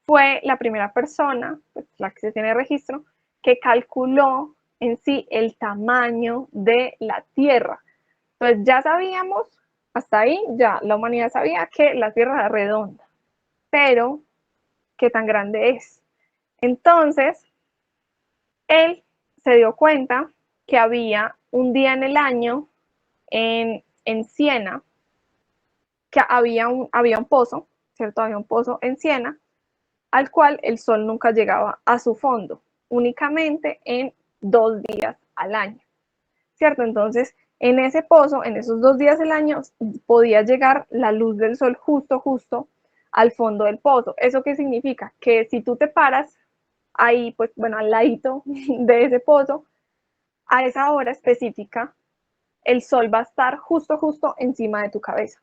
fue la primera persona, pues, la que se tiene registro, que calculó en sí el tamaño de la Tierra. Entonces ya sabíamos, hasta ahí ya la humanidad sabía que la Tierra era redonda, pero ¿qué tan grande es? Entonces, él se dio cuenta que había un día en el año en Siena, que había un pozo, ¿cierto? Había un pozo en Siena, al cual el sol nunca llegaba a su fondo, únicamente en 2 días al año, ¿cierto? Entonces, en ese pozo, en esos 2 días del año, podía llegar la luz del sol justo al fondo del pozo. ¿Eso qué significa? Que si tú te paras ahí, pues bueno, al ladito de ese pozo, a esa hora específica, el sol va a estar justo encima de tu cabeza.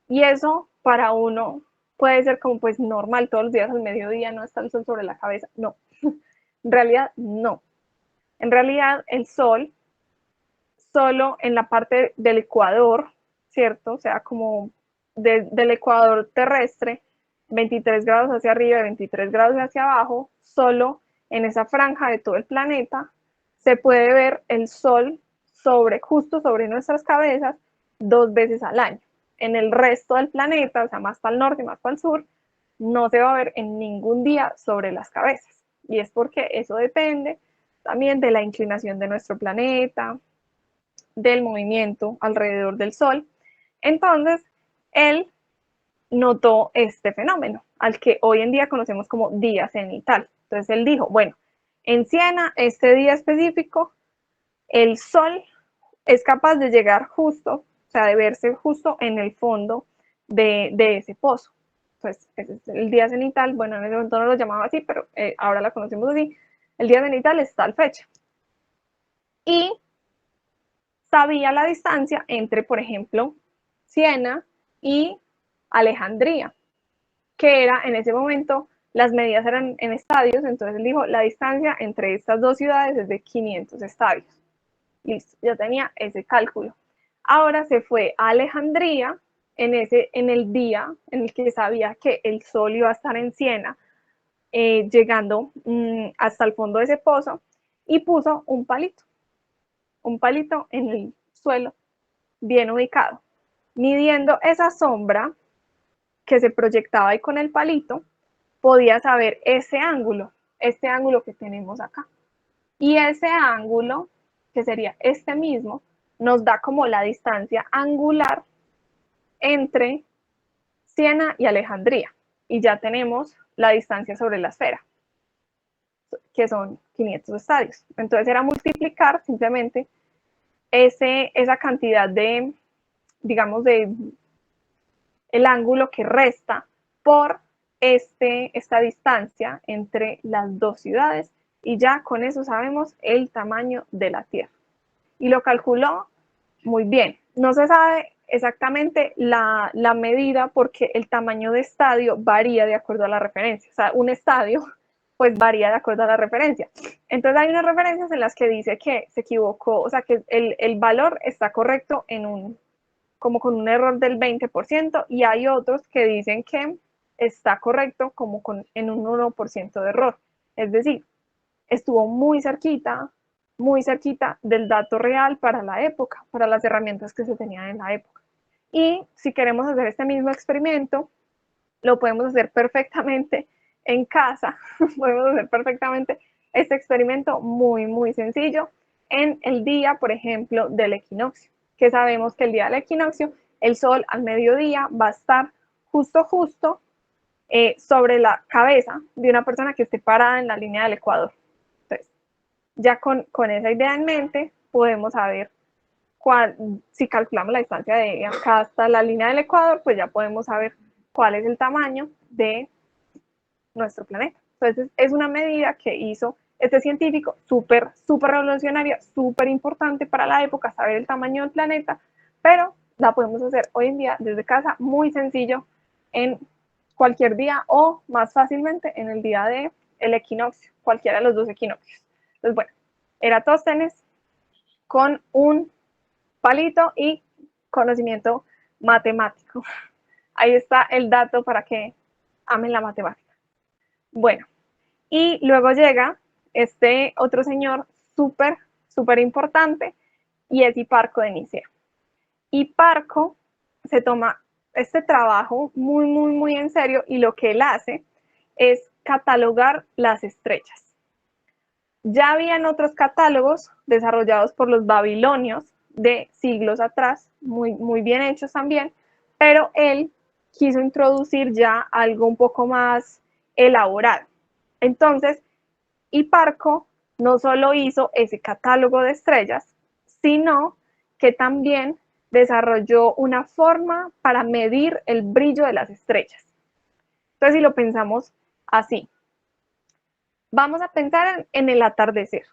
Y eso para uno puede ser como pues normal, todos los días al mediodía no está el sol sobre la cabeza. No, en realidad no. En realidad el sol solo en la parte del ecuador, ¿cierto? O sea, como del ecuador terrestre, 23 grados hacia arriba y 23 grados hacia abajo, solo en esa franja de todo el planeta se puede ver el sol justo sobre nuestras cabezas 2 veces al año. En el resto del planeta, o sea, más para el norte, más para el sur, no se va a ver en ningún día sobre las cabezas. y es porque eso depende también de la inclinación de nuestro planeta, del movimiento alrededor del Sol. Entonces, él notó este fenómeno, al que hoy en día conocemos como día cenital. Entonces él dijo, bueno, en Siena, este día específico, el Sol es capaz de llegar justo, o sea, de verse justo en el fondo de ese pozo. Entonces, ese es el día cenital. Bueno, en ese momento no lo llamaba así, pero ahora la conocemos así. El día cenital es tal fecha. Y sabía la distancia entre, por ejemplo, Siena y Alejandría, que era en ese momento, las medidas eran en estadios, entonces él dijo, la distancia entre estas dos ciudades es de 500 estadios. Listo, ya tenía ese cálculo. Ahora se fue a Alejandría en el día en el que sabía que el sol iba a estar en Siena, llegando hasta el fondo de ese pozo, y puso un palito en el suelo, bien ubicado, midiendo esa sombra que se proyectaba ahí con el palito, podía saber ese ángulo, este ángulo que tenemos acá. Y ese ángulo, que sería este mismo, nos da como la distancia angular entre Siena y Alejandría. Y ya tenemos la distancia sobre la esfera, que son 500 estadios. Entonces era multiplicar simplemente esa cantidad de, digamos, de el ángulo que resta por esta distancia entre las dos ciudades, y ya con eso sabemos el tamaño de la Tierra. Y lo calculó muy bien. No se sabe exactamente la medida porque el tamaño de estadio varía de acuerdo a la referencia. O sea, un estadio pues varía de acuerdo a la referencia. Entonces hay unas referencias en las que dice que se equivocó, o sea, que el valor está correcto en como con un error del 20%, y hay otros que dicen que está correcto como en un 1% de error. Es decir, estuvo muy cerquita del dato real para la época, para las herramientas que se tenían en la época. Y si queremos hacer este mismo experimento, lo podemos hacer perfectamente en casa, podemos hacer perfectamente este experimento muy sencillo en el día, por ejemplo, del equinoccio, que sabemos que el día del equinoccio, el sol al mediodía va a estar justo sobre la cabeza de una persona que esté parada en la línea del ecuador. Entonces, ya con esa idea en mente, podemos saber si calculamos la distancia de acá hasta la línea del ecuador, pues ya podemos saber cuál es el tamaño de nuestro planeta. Entonces, es una medida que hizo este científico súper revolucionaria, súper importante para la época, saber el tamaño del planeta, pero la podemos hacer hoy en día desde casa, muy sencillo, en cualquier día, o más fácilmente en el día del equinoccio, cualquiera de los dos equinoccios. Entonces, bueno, Eratóstenes con un palito y conocimiento matemático. Ahí está el dato para que amen la matemática. Bueno, y luego llega este otro señor súper importante, y es Hiparco de Nicea. Hiparco se toma este trabajo muy en serio, y lo que él hace es catalogar las estrellas. Ya habían otros catálogos desarrollados por los babilonios de siglos atrás, muy bien hechos también, pero él quiso introducir ya algo un poco más elaborado. Entonces, Hiparco no solo hizo ese catálogo de estrellas, sino que también desarrolló una forma para medir el brillo de las estrellas. Entonces, si lo pensamos así, vamos a pensar en el atardecer,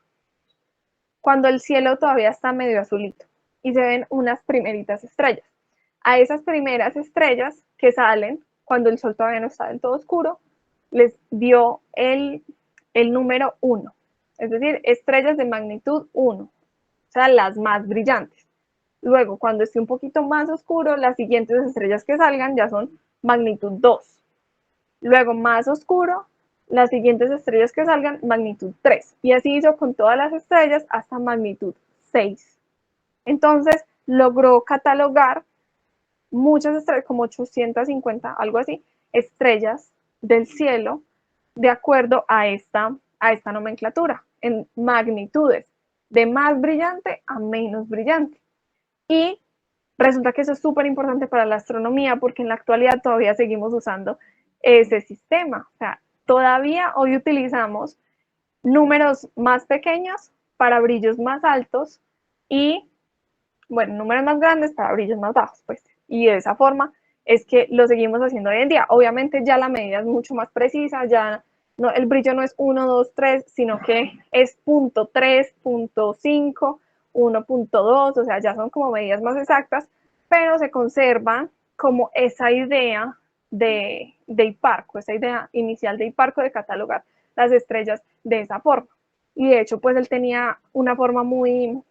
cuando el cielo todavía está medio azulito y se ven unas primeritas estrellas. A esas primeras estrellas que salen cuando el sol todavía no está del todo oscuro, les dio el número 1, es decir, estrellas de magnitud 1, o sea, las más brillantes. Luego, cuando esté un poquito más oscuro, las siguientes estrellas que salgan ya son magnitud 2. Luego, más oscuro, las siguientes estrellas que salgan, magnitud 3. Y así hizo con todas las estrellas hasta magnitud 6. Entonces, logró catalogar muchas estrellas, como 850, algo así, estrellas del cielo, de acuerdo a a esta nomenclatura, en magnitudes, de más brillante a menos brillante. Y resulta que eso es súper importante para la astronomía porque en la actualidad todavía seguimos usando ese sistema. O sea, todavía hoy utilizamos números más pequeños para brillos más altos y, bueno, números más grandes para brillos más bajos, pues. Y de esa forma es que lo seguimos haciendo hoy en día. Obviamente ya la medida es mucho más precisa, ya no, el brillo no es 1, 2, 3, sino que es 0.3, 0.5, 1.2, o sea, ya son como medidas más exactas, pero se conserva como esa idea de Hipparco, esa idea inicial de Hipparco de catalogar las estrellas de esa forma. Y de hecho, pues él tenía una forma muy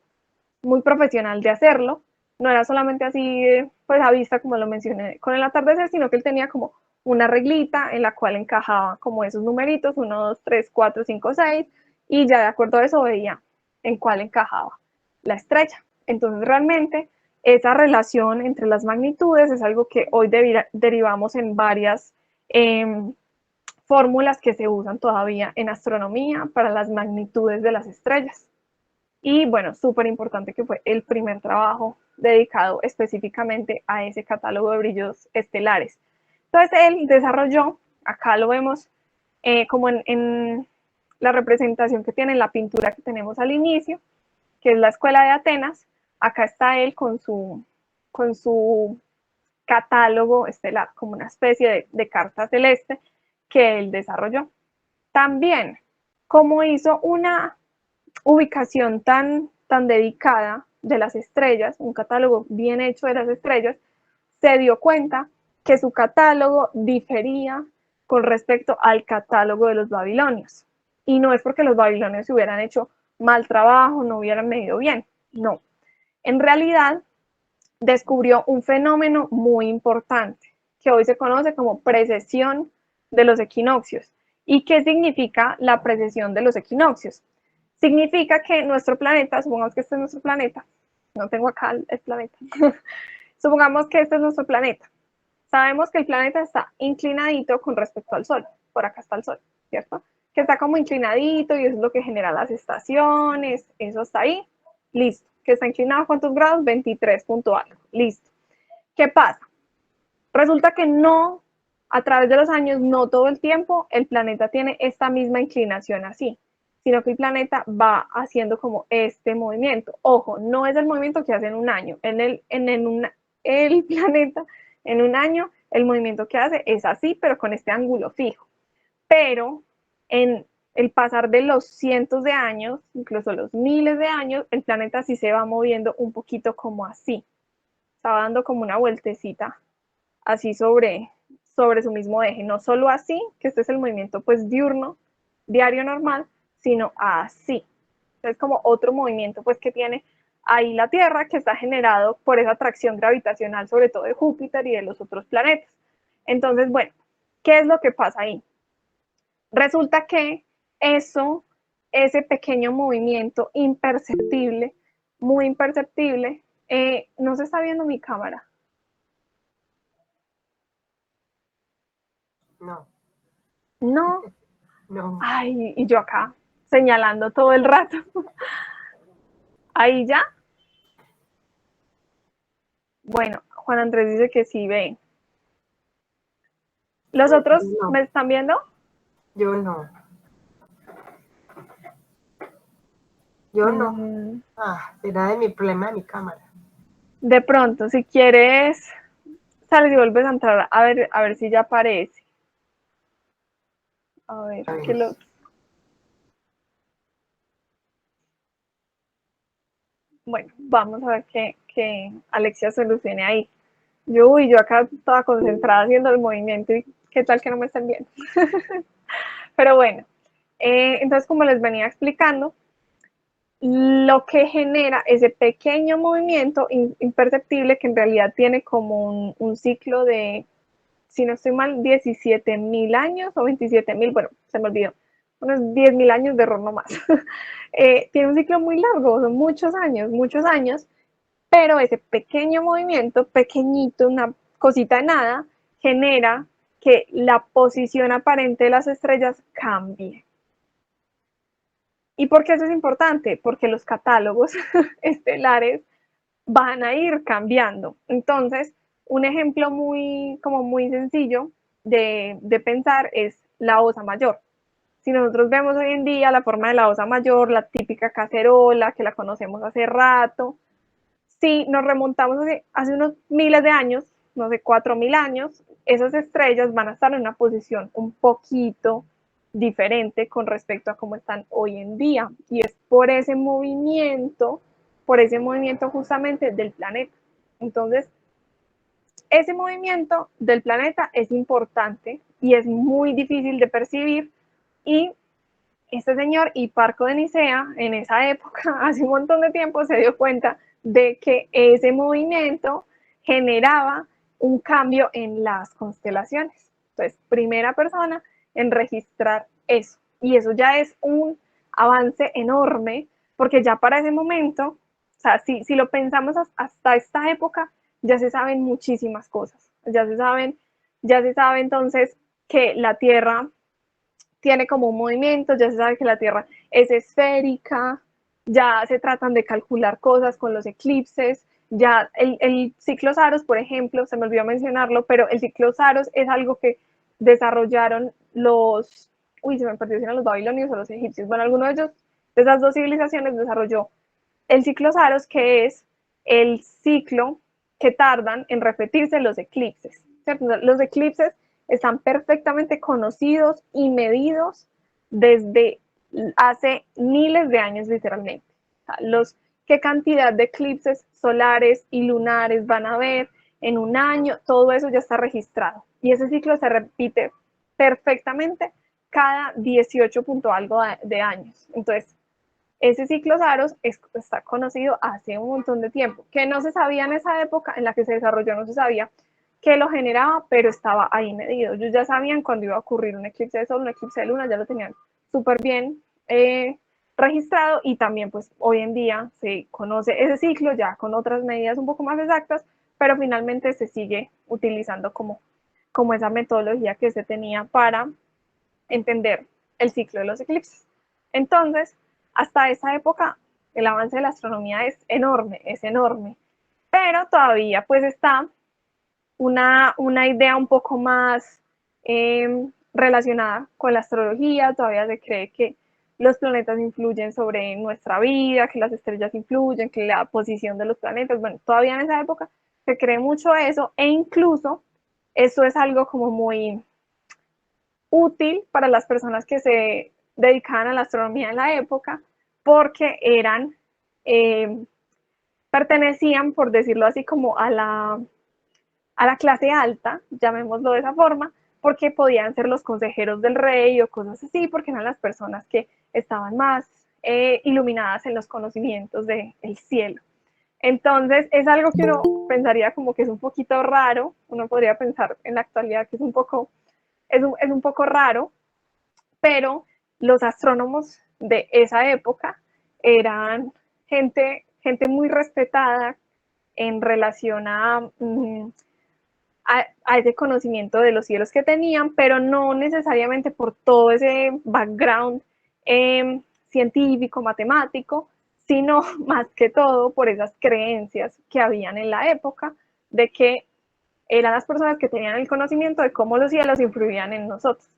profesional de hacerlo, no era solamente así, pues a vista, como lo mencioné con el atardecer, sino que él tenía como una reglita en la cual encajaba como esos numeritos, 1, 2, 3, 4, 5, 6, y ya de acuerdo a eso veía en cuál encajaba la estrella. Entonces realmente esa relación entre las magnitudes es algo que hoy derivamos en varias fórmulas que se usan todavía en astronomía para las magnitudes de las estrellas. Y bueno, súper importante que fue el primer trabajo dedicado específicamente a ese catálogo de brillos estelares. Entonces él desarrolló, acá lo vemos como en la representación que tiene en la pintura que tenemos al inicio, que es la Escuela de Atenas. Acá está él con su catálogo estelar, como una especie de carta celeste que él desarrolló. También, como hizo una ubicación tan dedicada de las estrellas, un catálogo bien hecho de las estrellas, se dio cuenta que su catálogo difería con respecto al catálogo de los babilonios. Y no es porque los babilonios hubieran hecho mal trabajo, no hubieran medido bien, no. En realidad, descubrió un fenómeno muy importante que hoy se conoce como precesión de los equinoccios. ¿Y qué significa la precesión de los equinoccios? Significa que nuestro planeta, supongamos que este es nuestro planeta, no tengo acá el planeta, supongamos que este es nuestro planeta. Sabemos que el planeta está inclinadito con respecto al Sol, por acá está el Sol, ¿cierto? Que está como inclinadito y eso es lo que genera las estaciones, eso está ahí, listo. Que está inclinado, ¿cuántos grados? 23 punto algo, listo. ¿Qué pasa? Resulta que no, a través de los años, no todo el tiempo, el planeta tiene esta misma inclinación así, sino que el planeta va haciendo como este movimiento. Ojo, no es el movimiento que hace en un año. El planeta, en un año, el movimiento que hace es así, pero con este ángulo fijo. Pero en el pasar de los cientos de años, incluso los miles de años, el planeta sí se va moviendo un poquito como así. Estaba dando como una vueltecita así sobre su mismo eje. No solo así, que este es el movimiento pues diurno, diario normal, sino así. Es como otro movimiento pues que tiene ahí la Tierra, que está generado por esa atracción gravitacional, sobre todo de Júpiter y de los otros planetas. Entonces, bueno, ¿qué es lo que pasa ahí? Resulta que ese pequeño movimiento imperceptible, muy imperceptible, no se está viendo mi cámara. No. No. No. Ay, y yo acá señalando todo el rato. Ahí ya. Bueno, Juan Andrés dice que sí ve. ¿Los otros No, me están viendo? yo no. Yo no. Mm, Será de mi problema de mi cámara. de pronto, si quieres, sales y vuelves a entrar a ver si ya aparece. A ver, A que ver. lo. Bueno, vamos a ver que Alexia solucione ahí. Yo acá estaba concentrada haciendo el movimiento y qué tal que no me estén viendo. Pero bueno, entonces como les venía explicando, lo que genera ese pequeño movimiento imperceptible que en realidad tiene como un ciclo de, si no estoy mal, 17.000 años o 27.000, bueno, se me olvidó, unos 10.000 años de error nomás. Tiene un ciclo muy largo, son muchos años, pero ese pequeño movimiento, pequeñito, una cosita de nada, genera que la posición aparente de las estrellas cambie. ¿Y por qué eso es importante? Porque los catálogos estelares van a ir cambiando. Entonces, un ejemplo como muy sencillo de pensar es la Osa Mayor. Si nosotros vemos hoy en día la forma de la Osa Mayor, la típica cacerola, que la conocemos hace rato, si nos remontamos hace unos miles de años, no sé, 4.000 años, esas estrellas van a estar en una posición un poquito diferente con respecto a cómo están hoy en día. Y es por ese movimiento justamente del planeta. Entonces, ese movimiento del planeta es importante y es muy difícil de percibir. Y este señor Hiparco de Nicea, en esa época, hace un montón de tiempo, se dio cuenta de que ese movimiento generaba un cambio en las constelaciones. Entonces, primera persona en registrar eso. Y eso ya es un avance enorme, porque ya para ese momento, o sea, si lo pensamos hasta esta época, ya se saben muchísimas cosas. Ya se sabe entonces que la Tierra tiene como un movimiento, ya se sabe que la Tierra es esférica, ya se tratan de calcular cosas con los eclipses, ya el ciclo Saros, por ejemplo, se me olvidó mencionarlo, pero el ciclo Saros es algo que desarrollaron se me perdió si eran los babilonios o los egipcios, bueno, alguno de ellos, de esas dos civilizaciones desarrolló el ciclo Saros, que es el ciclo que tardan en repetirse los eclipses, ¿cierto? Los eclipses están perfectamente conocidos y medidos desde hace miles de años literalmente. O sea, qué cantidad de eclipses solares y lunares van a haber en un año, todo eso ya está registrado. Y ese ciclo se repite perfectamente cada 18 punto algo de años. Entonces, ese ciclo Saros está conocido hace un montón de tiempo, que no se sabía en esa época en la que se desarrolló, no se sabía qué lo generaba, pero estaba ahí medido. Ellos ya sabían cuándo iba a ocurrir un eclipse de sol, un eclipse de luna, ya lo tenían súper bien registrado, y también pues hoy en día se conoce ese ciclo ya con otras medidas un poco más exactas, pero finalmente se sigue utilizando como esa metodología que se tenía para entender el ciclo de los eclipses. Entonces, hasta esa época, el avance de la astronomía es enorme, pero todavía pues está una idea un poco más relacionada con la astrología. Todavía se cree que los planetas influyen sobre nuestra vida, que las estrellas influyen, que la posición de los planetas, bueno, todavía en esa época se cree mucho eso, e incluso eso es algo como muy útil para las personas que se dedicaban a la astronomía en la época, porque eh, pertenecían, por decirlo así, como a la clase alta, llamémoslo de esa forma, porque podían ser los consejeros del rey o cosas así, porque eran las personas que estaban más iluminadas en los conocimientos del cielo. Entonces, es algo que uno pensaría como que es un poquito raro, uno podría pensar en la actualidad que es un poco raro, pero los astrónomos de esa época eran gente muy respetada en relación a ese conocimiento de los cielos que tenían, pero no necesariamente por todo ese background científico, matemático, sino más que todo por esas creencias que habían en la época de que eran las personas que tenían el conocimiento de cómo los cielos influían en nosotros.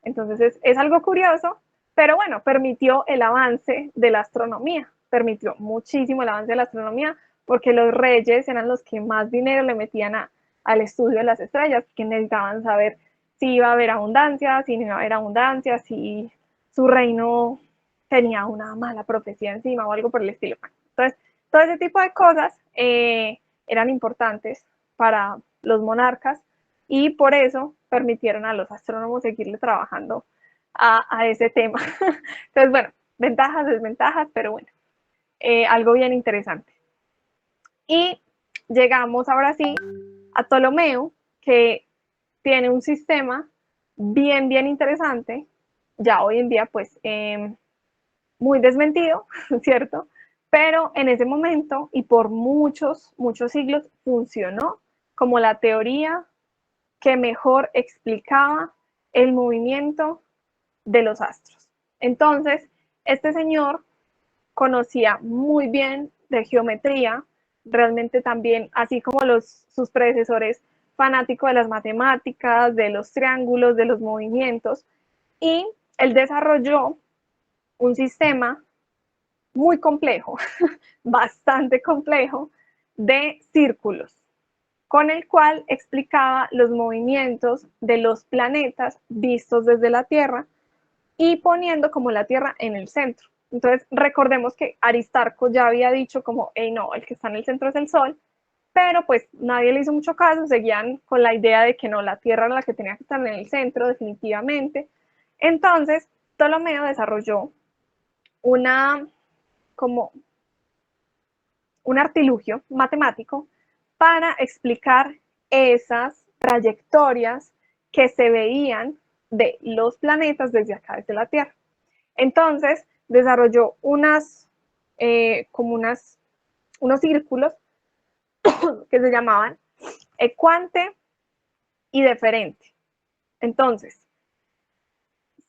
Entonces es algo curioso, pero bueno, permitió el avance de la astronomía, permitió muchísimo el avance de la astronomía, porque los reyes eran los que más dinero le metían al estudio de las estrellas, que necesitaban saber si iba a haber abundancia, si no iba a haber abundancia, si su reino tenía una mala profecía encima o algo por el estilo. Entonces, todo ese tipo de cosas eran importantes para los monarcas, y por eso permitieron a los astrónomos seguirle trabajando a ese tema. Entonces, bueno, ventajas, desventajas, pero bueno, algo bien interesante. Y llegamos ahora sí a Ptolomeo, que tiene un sistema bien interesante, ya hoy en día pues muy desmentido, ¿cierto? Pero en ese momento y por muchos siglos funcionó como la teoría que mejor explicaba el movimiento de los astros. Entonces, Este señor conocía muy bien de geometría, realmente también, así como sus predecesores, fanático de las matemáticas, de los triángulos, de los movimientos, y él desarrolló un sistema muy complejo, bastante complejo, de círculos, con el cual explicaba los movimientos de los planetas vistos desde la Tierra y poniendo como la Tierra en el centro. Entonces, recordemos que Aristarco ya había dicho como, hey, no, el que está en el centro es el Sol, pero pues nadie le hizo mucho caso, seguían con la idea de que no, la Tierra era la que tenía que estar en el centro definitivamente. Entonces, Ptolomeo desarrolló una, como un artilugio matemático para explicar esas trayectorias que se veían de los planetas desde acá, desde la Tierra. Entonces, desarrolló como unos círculos que se llamaban ecuante y deferente. Entonces,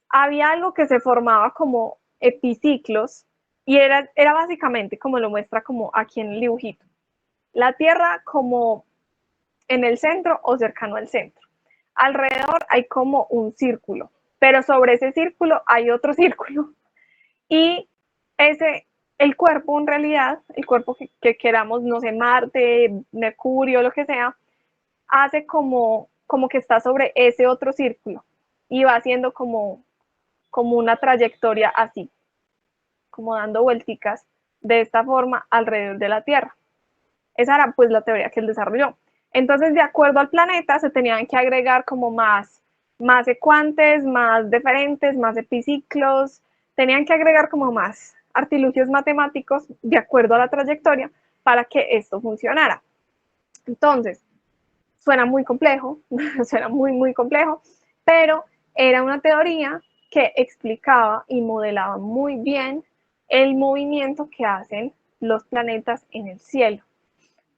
había algo que se formaba como epiciclos y era básicamente como lo muestra como aquí en el dibujito. La Tierra como en el centro o cercano al centro. Alrededor hay como un círculo, pero sobre ese círculo hay otro círculo. Y el cuerpo en realidad, el cuerpo que queramos, no sé, Marte, Mercurio, lo que sea, hace como que está sobre ese otro círculo y va haciendo como una trayectoria así, como dando vuelticas de esta forma alrededor de la Tierra. Esa era pues la teoría que él desarrolló. Entonces, de acuerdo al planeta, se tenían que agregar como más ecuantes, más deferentes, más epiciclos, tenían que agregar como más artilugios matemáticos de acuerdo a la trayectoria para que esto funcionara. Entonces, suena muy complejo, suena muy, muy complejo, pero era una teoría que explicaba y modelaba muy bien el movimiento que hacen los planetas en el cielo.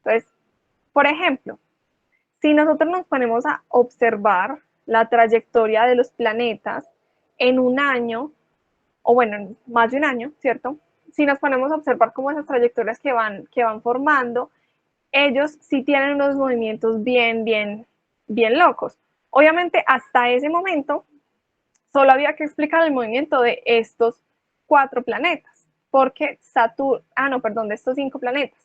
Entonces, por ejemplo, si nosotros nos ponemos a observar la trayectoria de los planetas en un año, o bueno, en más de un año, ¿cierto? Si nos ponemos a observar cómo esas trayectorias que van formando, ellos sí tienen unos movimientos bien, bien, bien locos. Obviamente, hasta ese momento, solo había que explicar el movimiento de estos 4 planetas, porque de estos 5 planetas.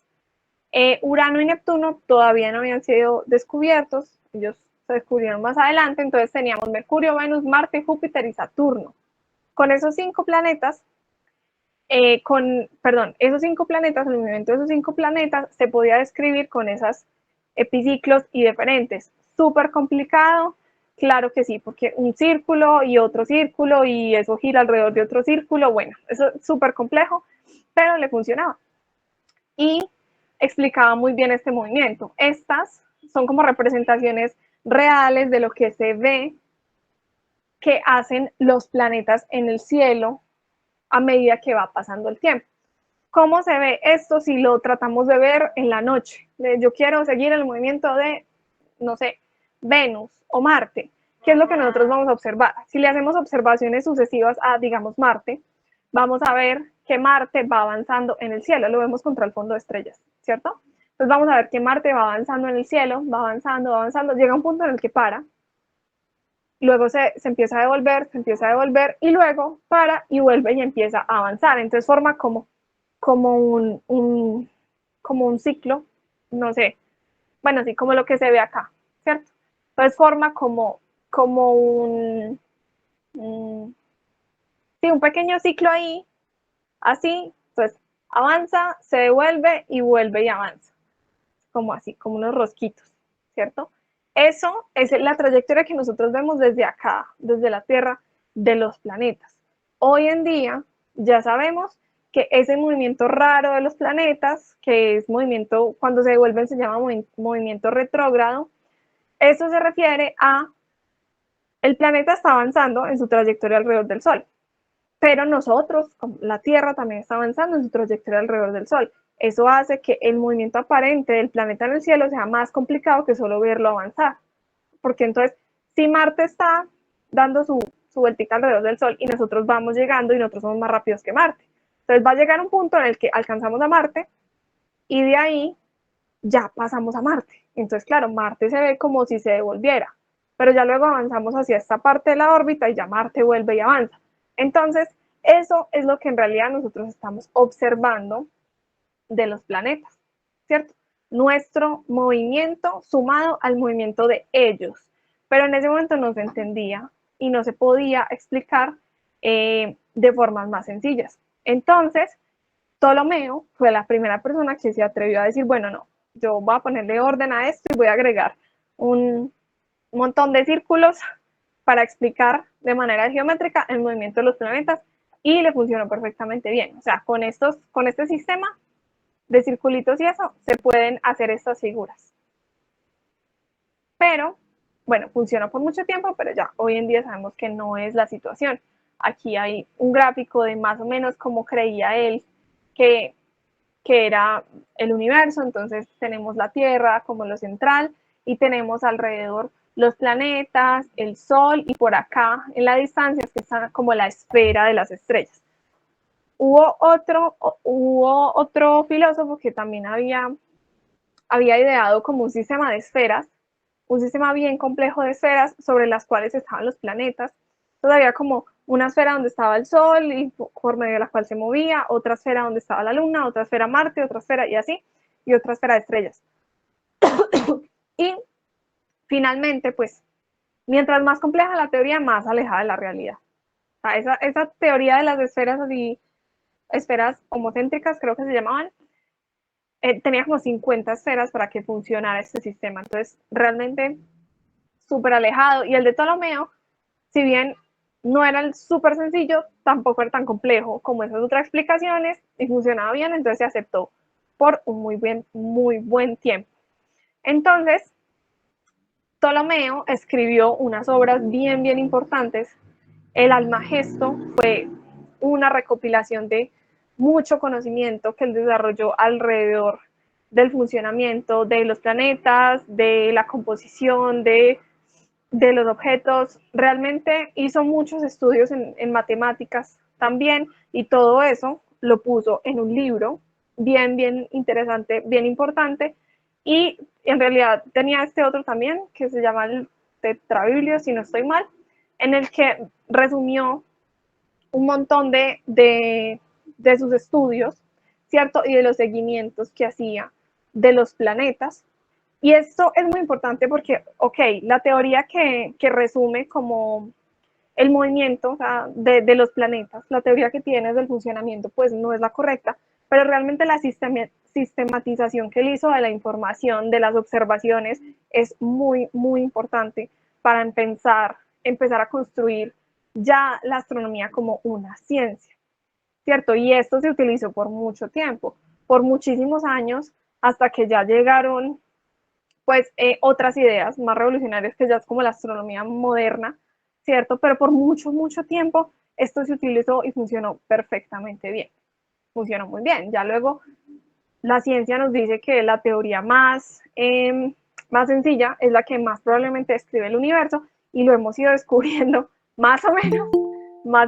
Urano y Neptuno todavía no habían sido descubiertos, ellos se descubrieron más adelante, entonces teníamos Mercurio, Venus, Marte, Júpiter y Saturno. Con esos 5 planetas, esos 5 planetas, el movimiento de esos 5 planetas se podía describir con esas epiciclos y deferentes. Súper complicado, claro que sí, porque un círculo y eso gira alrededor de otro círculo, bueno, eso es súper complejo, pero le funcionaba. Y explicaba muy bien este movimiento. Estas son como representaciones reales de lo que se ve que hacen los planetas en el cielo a medida que va pasando el tiempo. ¿Cómo se ve esto si lo tratamos de ver en la noche? Yo quiero seguir el movimiento de, no sé, Venus o Marte. ¿Qué es lo que nosotros vamos a observar? Si le hacemos observaciones sucesivas a, digamos, Marte, vamos a ver que Marte va avanzando en el cielo. Lo vemos contra el fondo de estrellas, ¿cierto? Entonces vamos a ver que Marte va avanzando en el cielo, va avanzando, llega a un punto en el que para, luego se empieza a devolver y luego para y vuelve y empieza a avanzar. Entonces forma como como un ciclo, no sé, bueno, sí, como lo que se ve acá, ¿cierto? Entonces forma como sí, un pequeño ciclo ahí, así, entonces avanza, se devuelve y vuelve y avanza, como así, como unos rosquitos, ¿cierto? Eso es la trayectoria que nosotros vemos desde acá, desde la Tierra, de los planetas. Hoy en día ya sabemos que ese movimiento raro de los planetas, que es movimiento, cuando se devuelven se llama movimiento retrógrado, eso se refiere a el planeta está avanzando en su trayectoria alrededor del Sol, pero nosotros, la Tierra también está avanzando en su trayectoria alrededor del Sol. Eso hace que el movimiento aparente del planeta en el cielo sea más complicado que solo verlo avanzar. Porque entonces, si Marte está dando su vueltica alrededor del Sol y nosotros vamos llegando y nosotros somos más rápidos que Marte. Entonces va a llegar un punto en el que alcanzamos a Marte y de ahí ya pasamos a Marte. Entonces, claro, Marte se ve como si se devolviera, pero ya luego avanzamos hacia esta parte de la órbita y ya Marte vuelve y avanza. Entonces, eso es lo que en realidad nosotros estamos observando de los planetas, ¿cierto? Nuestro movimiento sumado al movimiento de ellos. Pero en ese momento no se entendía y no se podía explicar de formas más sencillas. Entonces, Ptolomeo fue la primera persona que se atrevió a decir, bueno, no, yo voy a ponerle orden a esto y voy a agregar un montón de círculos para explicar de manera geométrica el movimiento de los planetas y le funcionó perfectamente bien. O sea, con este sistema de circulitos y eso, se pueden hacer estas figuras. Pero, bueno, funcionó por mucho tiempo, pero ya hoy en día sabemos que no es la situación. Aquí hay un gráfico de más o menos cómo creía él que era el universo. Entonces tenemos la Tierra como lo central y tenemos alrededor los planetas, el Sol y por acá en la distancia es que está como la esfera de las estrellas. Hubo otro filósofo que también había ideado como un sistema de esferas, un sistema bien complejo de esferas sobre las cuales estaban los planetas. Entonces había como una esfera donde estaba el Sol y por medio de la cual se movía, otra esfera donde estaba la Luna, otra esfera Marte, otra esfera y así, y otra esfera de estrellas. Y finalmente, pues, mientras más compleja la teoría, más alejada de la realidad. O sea, esa teoría de las esferas así, esferas homocéntricas creo que se llamaban, tenía como 50 esferas para que funcionara este sistema. Entonces, realmente súper alejado. Y el de Ptolomeo, si bien no era el súper sencillo, tampoco era tan complejo como esas otras explicaciones y funcionaba bien, entonces se aceptó por un muy buen tiempo. Entonces, Ptolomeo escribió unas obras bien importantes. El Almagesto fue una recopilación de mucho conocimiento que él desarrolló alrededor del funcionamiento de los planetas, de la composición, de los objetos. Realmente hizo muchos estudios en matemáticas también y todo eso lo puso en un libro bien interesante, bien importante. Y en realidad tenía este otro también que se llama el Tetrabiblio, si no estoy mal, en el que resumió un montón de sus estudios, ¿cierto? Y de los seguimientos que hacía de los planetas. Y esto es muy importante porque, ok, la teoría que resume como el movimiento, o sea, de los planetas, la teoría que tienes del funcionamiento, pues no es la correcta, pero realmente la sistematización que él hizo de la información, de las observaciones, es muy importante para empezar a construir ya la astronomía como una ciencia, ¿cierto? Y esto se utilizó por mucho tiempo, por muchísimos años, hasta que ya llegaron pues otras ideas más revolucionarias que ya es como la astronomía moderna, ¿cierto? Pero por mucho tiempo esto se utilizó y funcionó perfectamente bien. Funcionó muy bien. Ya luego la ciencia nos dice que la teoría más sencilla es la que más probablemente describe el universo y lo hemos ido descubriendo más o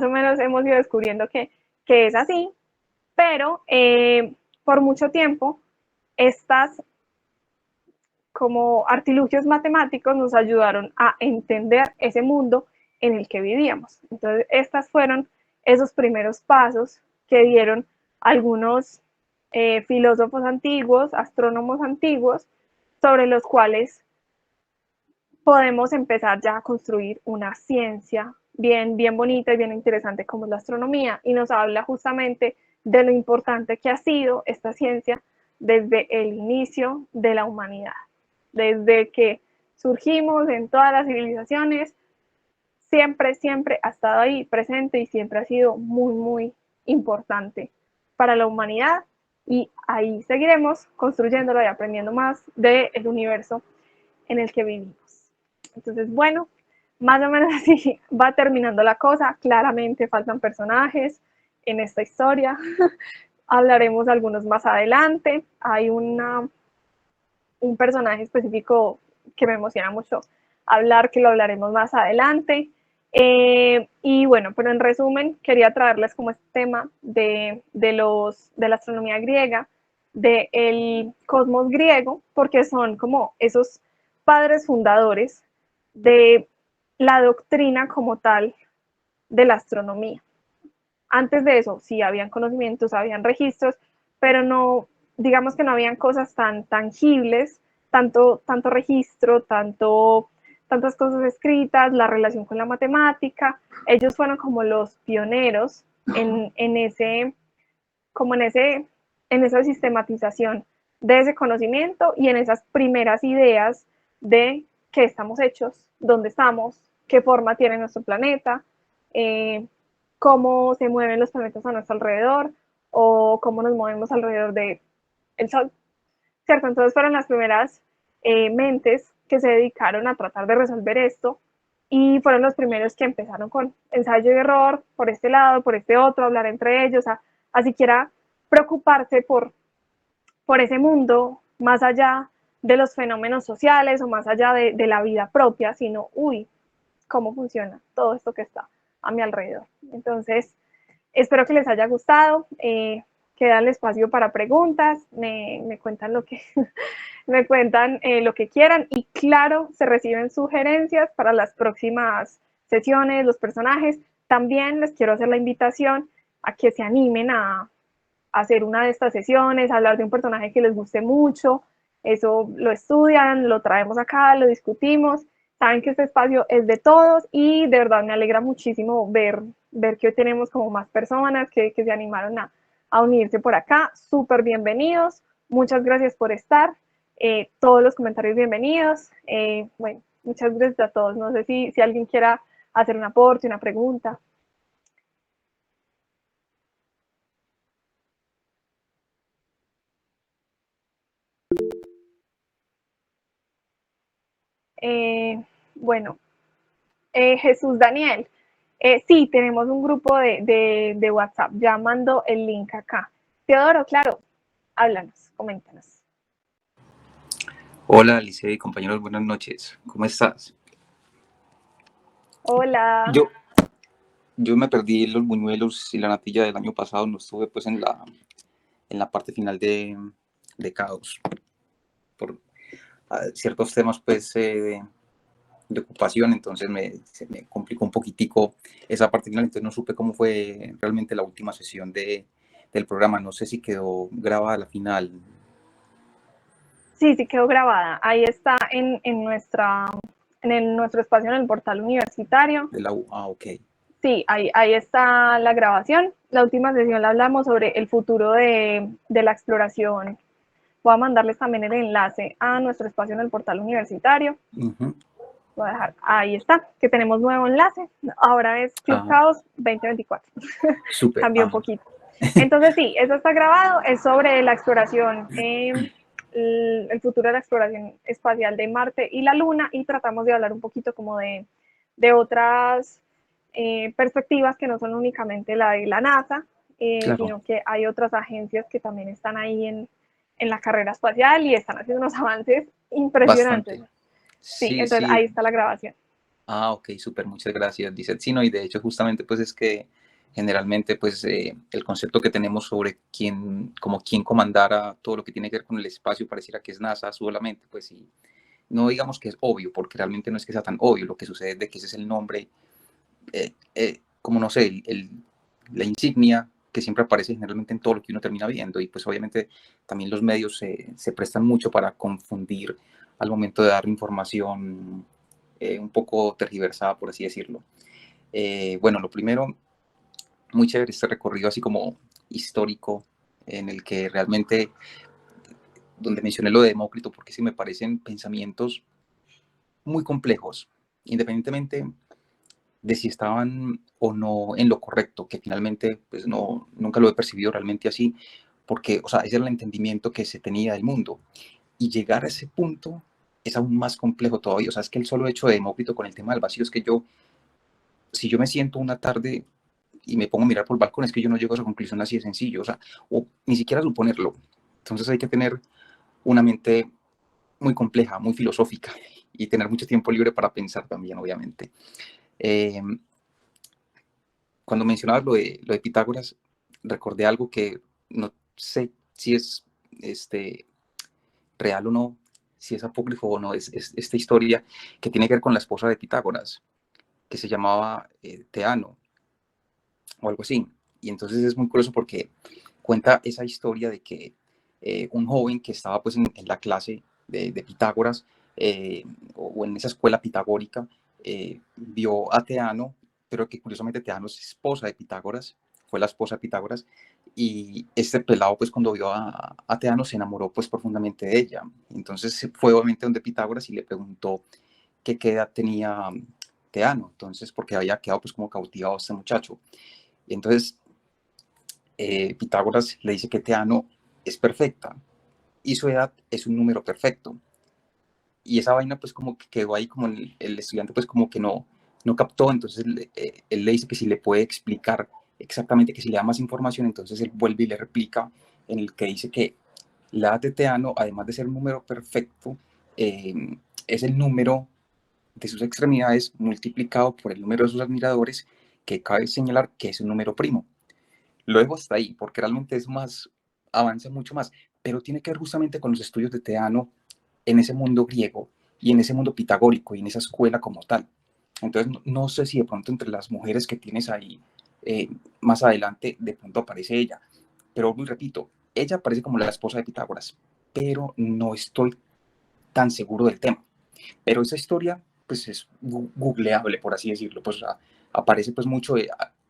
menos hemos ido descubriendo que es así, pero por mucho tiempo estas como artilugios matemáticos nos ayudaron a entender ese mundo en el que vivíamos. Entonces, estas fueron esos primeros pasos que dieron algunos filósofos antiguos, astrónomos antiguos, sobre los cuales podemos empezar ya a construir una ciencia bien bonita y bien interesante como es la astronomía, y nos habla justamente de lo importante que ha sido esta ciencia desde el inicio de la humanidad. Desde que surgimos en todas las civilizaciones, siempre ha estado ahí presente y siempre ha sido muy importante para la humanidad, y ahí seguiremos construyéndolo y aprendiendo más del universo en el que vivimos. Entonces, bueno, más o menos así va terminando la cosa. Claramente faltan personajes en esta historia. Hablaremos algunos más adelante. Hay un personaje específico que me emociona mucho hablar, que lo hablaremos más adelante. Y bueno, pero en resumen, quería traerles como este tema de la astronomía griega, del cosmos griego, porque son como esos padres fundadores de la doctrina como tal de la astronomía. Antes de eso, sí habían conocimientos, habían registros, pero no, digamos que no habían cosas tan tangibles, tanto registro, tantas cosas escritas, la relación con la matemática. Ellos fueron como los pioneros en ese, como en esa sistematización de ese conocimiento y en esas primeras ideas de qué estamos hechos, dónde estamos, qué forma tiene nuestro planeta, eh, cómo se mueven los planetas a nuestro alrededor o cómo nos movemos alrededor del Sol, ¿cierto? Entonces fueron las primeras mentes que se dedicaron a tratar de resolver esto y fueron los primeros que empezaron con ensayo y error, por este lado, por este otro, hablar entre ellos, a siquiera preocuparse por ese mundo más allá de los fenómenos sociales o más allá de la vida propia, sino, uy, cómo funciona todo esto que está a mi alrededor. Entonces, espero que les haya gustado. Queda el espacio para preguntas, me cuentan lo que me cuentan lo que quieran y claro, se reciben sugerencias para las próximas sesiones, los personajes. También les quiero hacer la invitación a que se animen a hacer una de estas sesiones, hablar de un personaje que les guste mucho. Eso lo estudian, lo traemos acá, lo discutimos. Saben que este espacio es de todos y de verdad me alegra muchísimo ver que hoy tenemos como más personas que se animaron a unirse por acá. Súper bienvenidos. Muchas gracias por estar. Todos los comentarios bienvenidos. Bueno, muchas gracias a todos. No sé si alguien quiera hacer un aporte, una pregunta. Bueno, Jesús Daniel. Sí, tenemos un grupo de WhatsApp. Ya mando el link acá. Teodoro, claro, háblanos, coméntanos. Hola, Alicia y compañeros, buenas noches. ¿Cómo estás? Hola. Yo me perdí los buñuelos y la natilla del año pasado, no estuve pues en la parte final de Caos por ciertos temas pues de ocupación, entonces se me complicó un poquitico esa parte final, entonces no supe cómo fue realmente la última sesión del programa, no sé si quedó grabada la final. Sí, sí quedó grabada. Ahí está en nuestro espacio en el portal universitario. De la U, ok. Sí, ahí está la grabación. La última sesión la hablamos sobre el futuro de la exploración. Voy a mandarles también el enlace a nuestro espacio en el portal universitario. Uh-huh. Voy a dejar, ahí está, que tenemos nuevo enlace. Ahora es Club Chaos 2024. Súper. Cambió un poquito. Entonces sí, eso está grabado, es sobre la exploración, el futuro de la exploración espacial de Marte y la Luna y tratamos de hablar un poquito como de otras perspectivas que no son únicamente la de la NASA, Claro. sino que hay otras agencias que también están ahí en la carrera espacial y están haciendo unos avances impresionantes. Bastante. Sí, Sí, entonces sí. ahí está la grabación. Ok, súper, muchas gracias, dice. Sí, no, y de hecho justamente pues es que generalmente pues el concepto que tenemos sobre quién comandara todo lo que tiene que ver con el espacio pareciera que es NASA solamente, pues sí, no digamos que es obvio, porque realmente no es que sea tan obvio, lo que sucede es de que ese es el nombre, como no sé, la insignia que siempre aparece generalmente en todo lo que uno termina viendo, y pues obviamente también los medios se prestan mucho para confundir al momento de dar información un poco tergiversada, por así decirlo. Bueno, lo primero, muy chévere este recorrido así como histórico, en el que realmente, donde mencioné lo de Demócrito, porque sí me parecen pensamientos muy complejos, independientemente de si estaban o no en lo correcto, que finalmente pues no, nunca lo he percibido realmente así, porque, o sea, ese era el entendimiento que se tenía del mundo. Y llegar a ese punto es aún más complejo todavía. O sea, es que el solo hecho de Demócrito con el tema del vacío es que si yo me siento una tarde y me pongo a mirar por el balcón, es que yo no llego a esa conclusión así de sencillo, o sea, o ni siquiera suponerlo. Entonces hay que tener una mente muy compleja, muy filosófica y tener mucho tiempo libre para pensar también, obviamente. Eh, Cuando mencionabas lo de Pitágoras, recordé algo que no sé si es real o no, si es apócrifo o no, es esta historia que tiene que ver con la esposa de Pitágoras, que se llamaba Teano o algo así. Y entonces es muy curioso porque cuenta esa historia de que un joven que estaba pues en la clase de Pitágoras o en esa escuela pitagórica vio a Teano, pero que curiosamente Teano es esposa de Pitágoras, fue la esposa de Pitágoras, y este pelado pues cuando vio a Teano se enamoró pues profundamente de ella. Entonces fue obviamente donde Pitágoras y le preguntó que qué edad tenía Teano, entonces porque había quedado pues como cautivado a este muchacho. Y entonces Pitágoras le dice que Teano es perfecta y su edad es un número perfecto. Y esa vaina pues como que quedó ahí, como el estudiante pues como que no captó, entonces él le dice que si le puede explicar exactamente, que si le da más información, entonces él vuelve y le replica en el que dice que la edad de Teano, además de ser un número perfecto, es el número de sus extremidades multiplicado por el número de sus admiradores, que cabe señalar que es un número primo. Luego hasta ahí, porque realmente es más, avanza mucho más, pero tiene que ver justamente con los estudios de Teano en ese mundo griego y en ese mundo pitagórico y en esa escuela como tal. Entonces, no sé si de pronto entre las mujeres que tienes ahí, más adelante, de pronto aparece ella. Pero, muy repito, ella aparece como la esposa de Pitágoras, pero no estoy tan seguro del tema. Pero esa historia, pues es googleable, por así decirlo, pues aparece pues mucho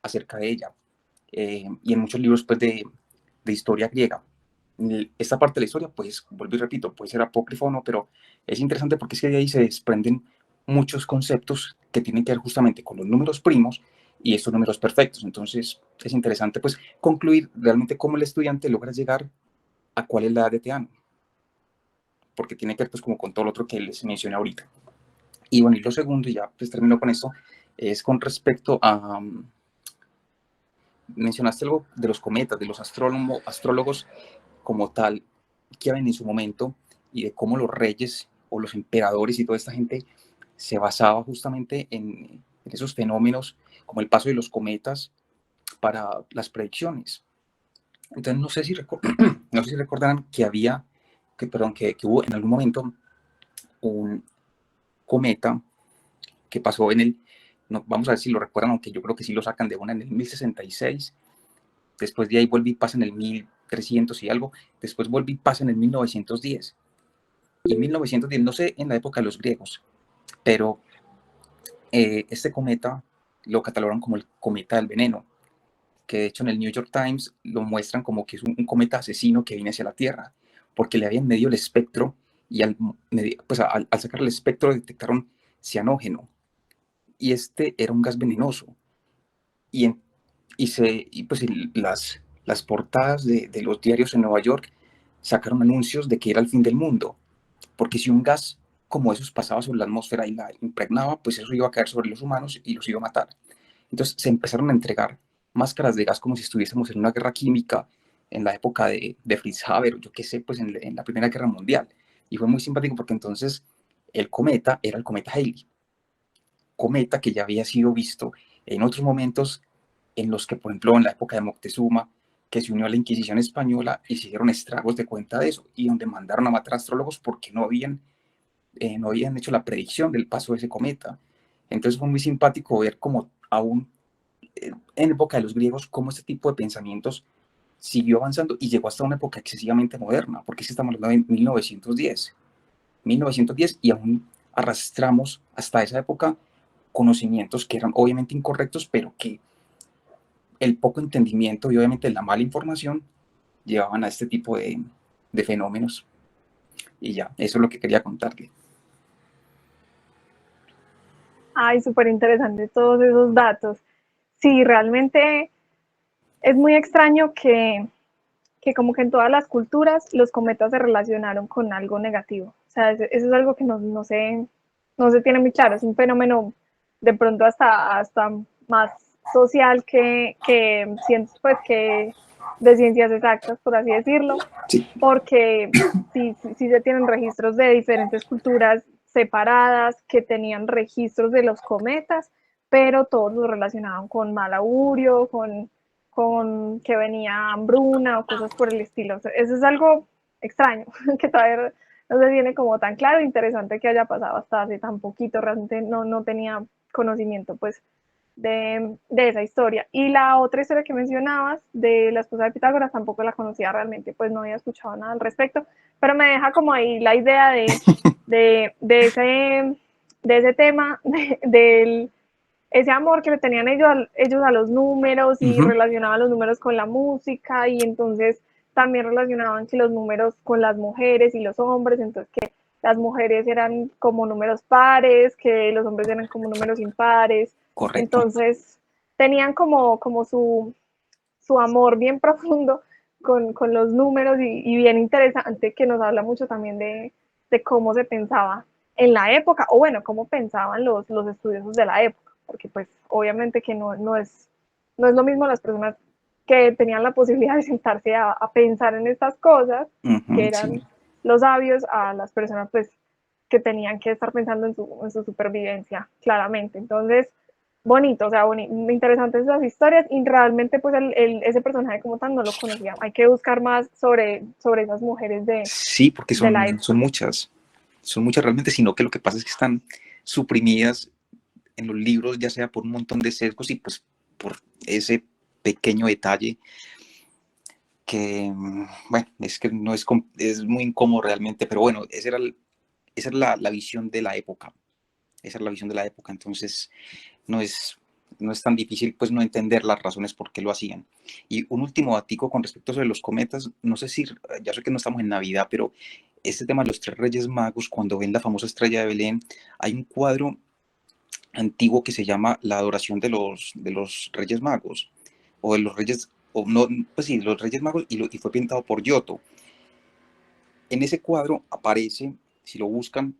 acerca de ella y en muchos libros pues de historia griega. Esta parte de la historia, pues, vuelvo y repito, puede ser apócrifo o no, pero es interesante porque es que de ahí se desprenden muchos conceptos que tienen que ver justamente con los números primos y estos números perfectos. Entonces, es interesante, pues, concluir realmente cómo el estudiante logra llegar a cuál es la edad de Teano, porque tiene que ver, pues, como con todo lo otro que les mencioné ahorita. Y bueno, y lo segundo, y ya pues termino con esto, es con respecto a, mencionaste algo de los cometas, de los astrólogos como tal, que habían en su momento, y de cómo los reyes o los emperadores y toda esta gente se basaba justamente en esos fenómenos, como el paso de los cometas para las predicciones. Entonces, no sé si, no sé si recordarán que había, que hubo en algún momento un cometa que pasó en el, no, vamos a ver si lo recuerdan, aunque yo creo que sí lo sacan de una en el 1066, después de ahí vuelve y pasa en el 1300 y algo, después vuelve y pasa en el 1910. Y en 1910, no sé en la época de los griegos, pero este cometa lo catalogan como el cometa del veneno, que de hecho en el New York Times lo muestran como que es un cometa asesino que viene hacia la Tierra, porque le habían medido el espectro y pues al sacar el espectro detectaron cianógeno, y este era un gas venenoso. Y, en, y pues las portadas de los diarios en Nueva York sacaron anuncios de que era el fin del mundo, porque si un gas como esos pasaba sobre la atmósfera y la impregnaba, pues eso iba a caer sobre los humanos y los iba a matar. Entonces se empezaron a entregar máscaras de gas como si estuviésemos en una guerra química en la época de Fritz Haber, yo qué sé, pues en la Primera Guerra Mundial. Y fue muy simpático porque entonces el cometa era el cometa Halley, cometa que ya había sido visto en otros momentos en los que, por ejemplo, en la época de Moctezuma, que se unió a la Inquisición española, y se dieron estragos de cuenta de eso, y donde mandaron a matar astrólogos porque no habían hecho la predicción del paso de ese cometa. Entonces fue muy simpático ver cómo aún en época de los griegos, cómo este tipo de pensamientos siguió avanzando y llegó hasta una época excesivamente moderna, porque es que estamos hablando de 1910 y aún arrastramos hasta esa época conocimientos que eran obviamente incorrectos, pero que el poco entendimiento y obviamente la mala información llevaban a este tipo de fenómenos. Y ya, eso es lo que quería contarle. Ay, súper interesante todos esos datos. Sí, realmente es muy extraño que como que en todas las culturas los cometas se relacionaron con algo negativo. O sea, eso es algo que no se tiene muy claro. Es un fenómeno de pronto hasta más social pues, que de ciencias exactas, por así decirlo, Sí, porque sí se tienen registros de diferentes culturas separadas que tenían registros de los cometas, pero todos lo relacionaban con mal augurio, con que venía hambruna o cosas por el estilo. O sea, eso es algo extraño, que todavía no se tiene como tan claro, interesante que haya pasado hasta hace tan poquito, realmente no tenía conocimiento pues de esa historia. Y la otra historia que mencionabas de la esposa de Pitágoras tampoco la conocía realmente, pues no había escuchado nada al respecto, pero me deja como ahí la idea de ese tema, del ese amor que le tenían ellos a los números y Ujú. relacionaban los números con la música y entonces también relacionaban que los números con las mujeres y los hombres, entonces que las mujeres eran como números pares, que los hombres eran como números impares, Correcto. entonces tenían como su amor bien profundo con los números y bien interesante que nos habla mucho también de cómo se pensaba en la época, o bueno, cómo pensaban los estudiosos de la época, porque pues obviamente que no es lo mismo las personas que tenían la posibilidad de sentarse a pensar en estas cosas, que Ujú, eran sí. los sabios, a las personas pues que tenían que estar pensando en su supervivencia, claramente. Entonces, bonito, o sea, interesantes esas historias y realmente pues ese personaje como tal no lo conocía. Hay que buscar más sobre esas mujeres Sí, porque de la son época. muchas realmente, sino que lo que pasa es que están suprimidas en los libros, ya sea por un montón de sesgos y pues por ese pequeño detalle que, bueno, es que no es, es muy incómodo realmente, pero bueno, esa era la visión de la época, esa era la visión de la época, entonces no es, no es tan difícil pues no entender las razones por qué lo hacían. Y un último datico con respecto sobre los cometas, no sé si, ya sé que no estamos en Navidad, pero este tema de los tres reyes magos, cuando ven la famosa estrella de Belén, hay un cuadro antiguo que se llama La adoración de los reyes magos, o de los reyes, o no, pues sí, los reyes magos, y fue pintado por Giotto. En ese cuadro aparece, si lo buscan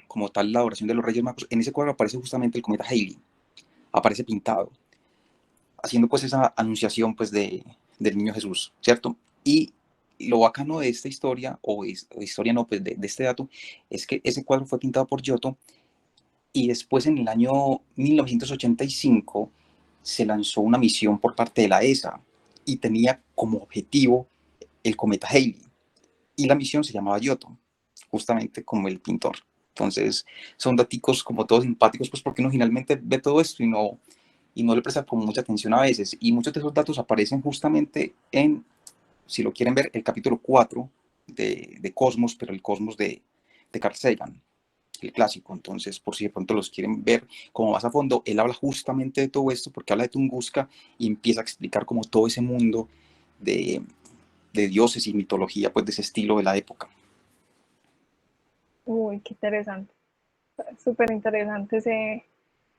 como tal, la adoración de los reyes magos, en ese cuadro aparece justamente el cometa Halley, aparece pintado, haciendo pues esa anunciación pues del niño Jesús, ¿cierto? Y lo bacano de esta historia, o historia no, pues de este dato, es que ese cuadro fue pintado por Giotto y después en el año 1985 se lanzó una misión por parte de la ESA y tenía como objetivo el cometa Halley y la misión se llamaba Giotto, justamente como el pintor. Entonces son daticos como todos simpáticos, pues porque uno finalmente ve todo esto y no le presta como mucha atención a veces. Y muchos de esos datos aparecen justamente en, si lo quieren ver, el capítulo 4 de Cosmos, pero el Cosmos de Carl Sagan, el clásico. Entonces, por si de pronto los quieren ver como más a fondo, él habla justamente de todo esto porque habla de Tunguska y empieza a explicar como todo ese mundo de, de dioses y mitología, pues de ese estilo de la época. Uy, qué interesante, súper interesante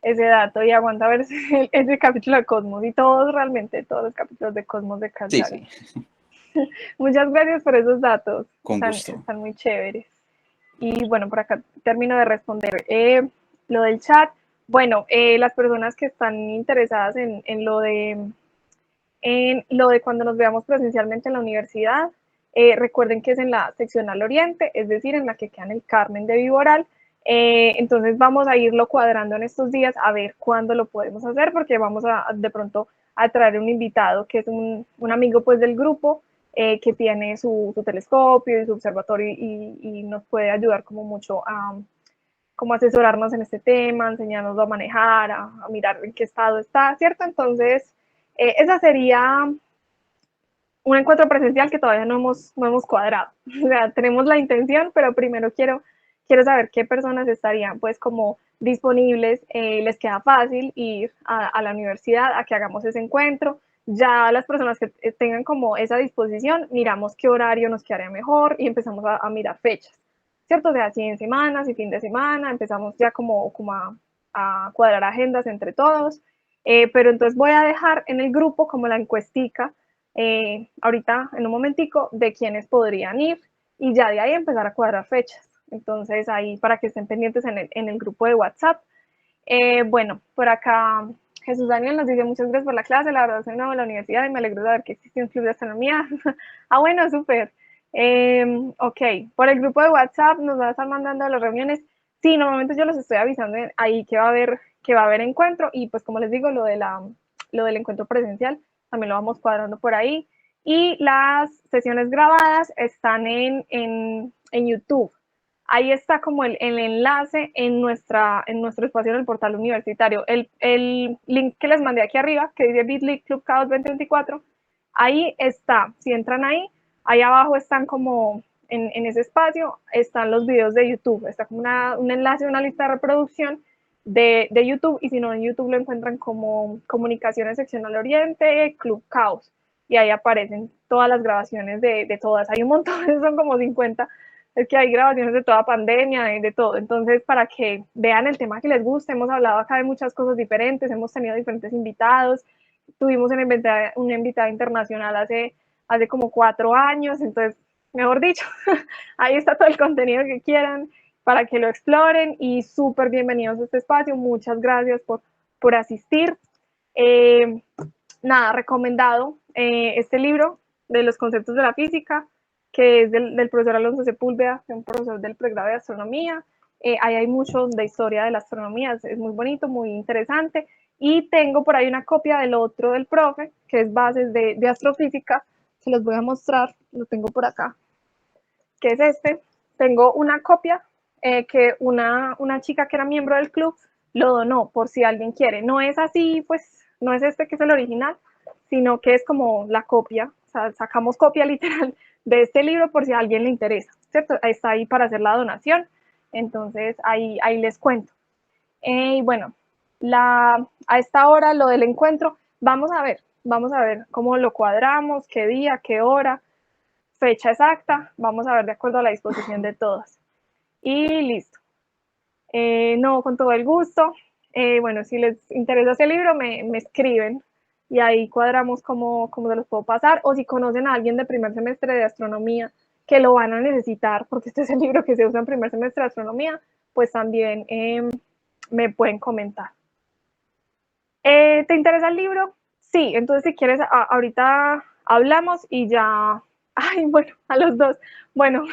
ese dato y aguanta ver ese capítulo de Cosmos y todos realmente, todos los capítulos de Cosmos de Carl Sí, Sagan. sí, Muchas gracias por esos datos, con gusto. están muy chéveres. Y bueno, por acá termino de responder lo del chat. Bueno, las personas que están interesadas en lo de cuando nos veamos presencialmente en la universidad, recuerden que es en la seccional oriente, es decir, en la que queda en el Carmen de Viboral. Entonces vamos a irlo cuadrando en estos días a ver cuándo lo podemos hacer, porque vamos a de pronto a traer un invitado que es un amigo pues del grupo, que tiene su telescopio y su observatorio y nos puede ayudar como mucho a como asesorarnos en este tema, enseñarnos a manejar, a mirar en qué estado está, ¿cierto? Entonces, esa sería un encuentro presencial que todavía no hemos cuadrado. O sea, tenemos la intención, pero primero quiero saber qué personas estarían pues como disponibles, les queda fácil ir a la universidad a que hagamos ese encuentro. Ya las personas que tengan como esa disposición, miramos qué horario nos quedaría mejor y empezamos a mirar fechas, ¿cierto? O sea, si en semanas, si fin de semana, empezamos ya como a cuadrar agendas entre todos. Pero entonces voy a dejar en el grupo como la encuestica ahorita en un momentico de quiénes podrían ir y ya de ahí empezar a cuadrar fechas. Entonces ahí para que estén pendientes en el grupo de WhatsApp. Bueno, por acá Jesús Daniel nos dice muchas gracias por la clase, la verdad soy nuevo en la universidad y me alegro de saber que existe un club de astronomía. Ah, bueno, súper. Ok, por el grupo de WhatsApp nos van a estar mandando las reuniones. Sí, normalmente yo los estoy avisando ahí que va a haber que va a haber encuentro y pues como les digo, lo del encuentro presencial también lo vamos cuadrando por ahí. Y las sesiones grabadas están en YouTube. Ahí está como el enlace en nuestro espacio en el portal universitario. El link que les mandé aquí arriba, que dice bit.ly Club Caos 2024, ahí está. Si entran ahí abajo están como en ese espacio, están los videos de YouTube. Está como un enlace, una lista de reproducción de YouTube, y si no, en YouTube lo encuentran como Comunicaciones Seccional Oriente, Club Caos, y ahí aparecen todas las grabaciones de todas. Hay un montón, son como 50, es que hay grabaciones de toda pandemia, de todo. Entonces, para que vean el tema que les gusta, hemos hablado acá de muchas cosas diferentes, hemos tenido diferentes invitados, tuvimos una invitada internacional hace como 4 años, entonces, mejor dicho, ahí está todo el contenido que quieran para que lo exploren, y súper bienvenidos a este espacio. Muchas gracias por asistir. Nada, recomendado este libro de los conceptos de la física, que es del profesor Alonso Sepúlveda, un profesor del pregrado de astronomía. Ahí hay mucho de historia de la astronomía, es muy bonito, muy interesante. Y tengo por ahí una copia del otro del profe, que es Bases de Astrofísica, que los voy a mostrar, lo tengo por acá, que es este. Tengo una copia que una chica que era miembro del club lo donó, por si alguien quiere. No es así, pues, no es este que es el original, sino que es como la copia, o sea, sacamos copia literal de este libro por si a alguien le interesa, ¿cierto? Está ahí para hacer la donación, entonces ahí les cuento. Y bueno, a esta hora lo del encuentro, vamos a ver cómo lo cuadramos, qué día, qué hora, fecha exacta, vamos a ver de acuerdo a la disposición de todas. Y listo. No, con todo el gusto. Bueno, si les interesa ese libro, me escriben y ahí cuadramos cómo se los puedo pasar, o si conocen a alguien de primer semestre de astronomía que lo van a necesitar, porque este es el libro que se usa en primer semestre de astronomía, pues también me pueden comentar. ¿Te interesa el libro? Sí, entonces si quieres, ahorita hablamos y ya. Ay, bueno, a los dos. Bueno,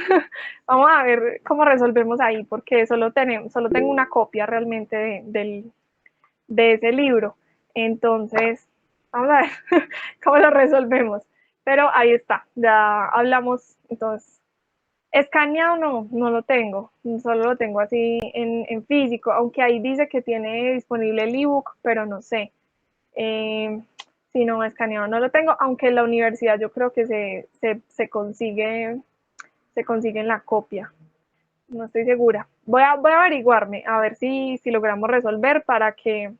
vamos a ver cómo resolvemos ahí, porque solo tengo una copia realmente de ese libro. Entonces, vamos a ver cómo lo resolvemos. Pero ahí está, ya hablamos. Entonces, escaneado no lo tengo, solo lo tengo así en físico, aunque ahí dice que tiene disponible el ebook, pero no sé. Si no, escaneado no lo tengo, aunque en la universidad yo creo que se consigue en la copia. No estoy segura. Voy a averiguarme, a ver si logramos resolver para que,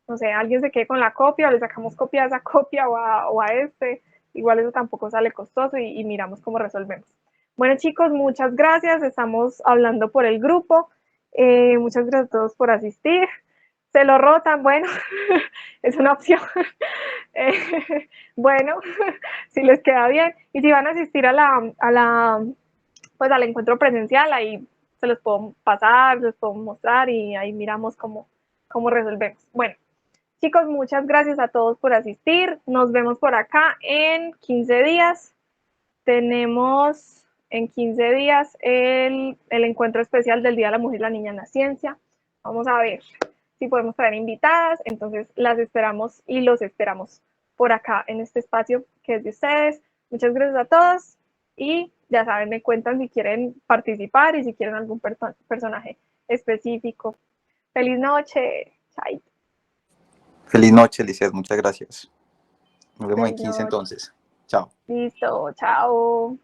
no sé, alguien se quede con la copia, o le sacamos copia a esa copia o a este. Igual eso tampoco sale costoso, y miramos cómo resolvemos. Bueno, chicos, muchas gracias. Estamos hablando por el grupo. Muchas gracias a todos por asistir. Se lo rotan, bueno, es una opción. Bueno, si les queda bien. Y si van a asistir pues al encuentro presencial, ahí se los puedo pasar, les puedo mostrar, y ahí miramos cómo resolvemos. Bueno, chicos, muchas gracias a todos por asistir. Nos vemos por acá en 15 días. Tenemos en 15 días el encuentro especial del Día de la Mujer y la Niña en la Ciencia. Vamos a ver si podemos traer invitadas, entonces las esperamos y los esperamos por acá en este espacio que es de ustedes. Muchas gracias a todos, y ya saben, me cuentan si quieren participar y si quieren algún personaje específico. Feliz noche. Chai. Feliz noche, Lizeth, muchas gracias. Nos vemos en Feliz 15 noche. entonces. Chao. Listo, chao.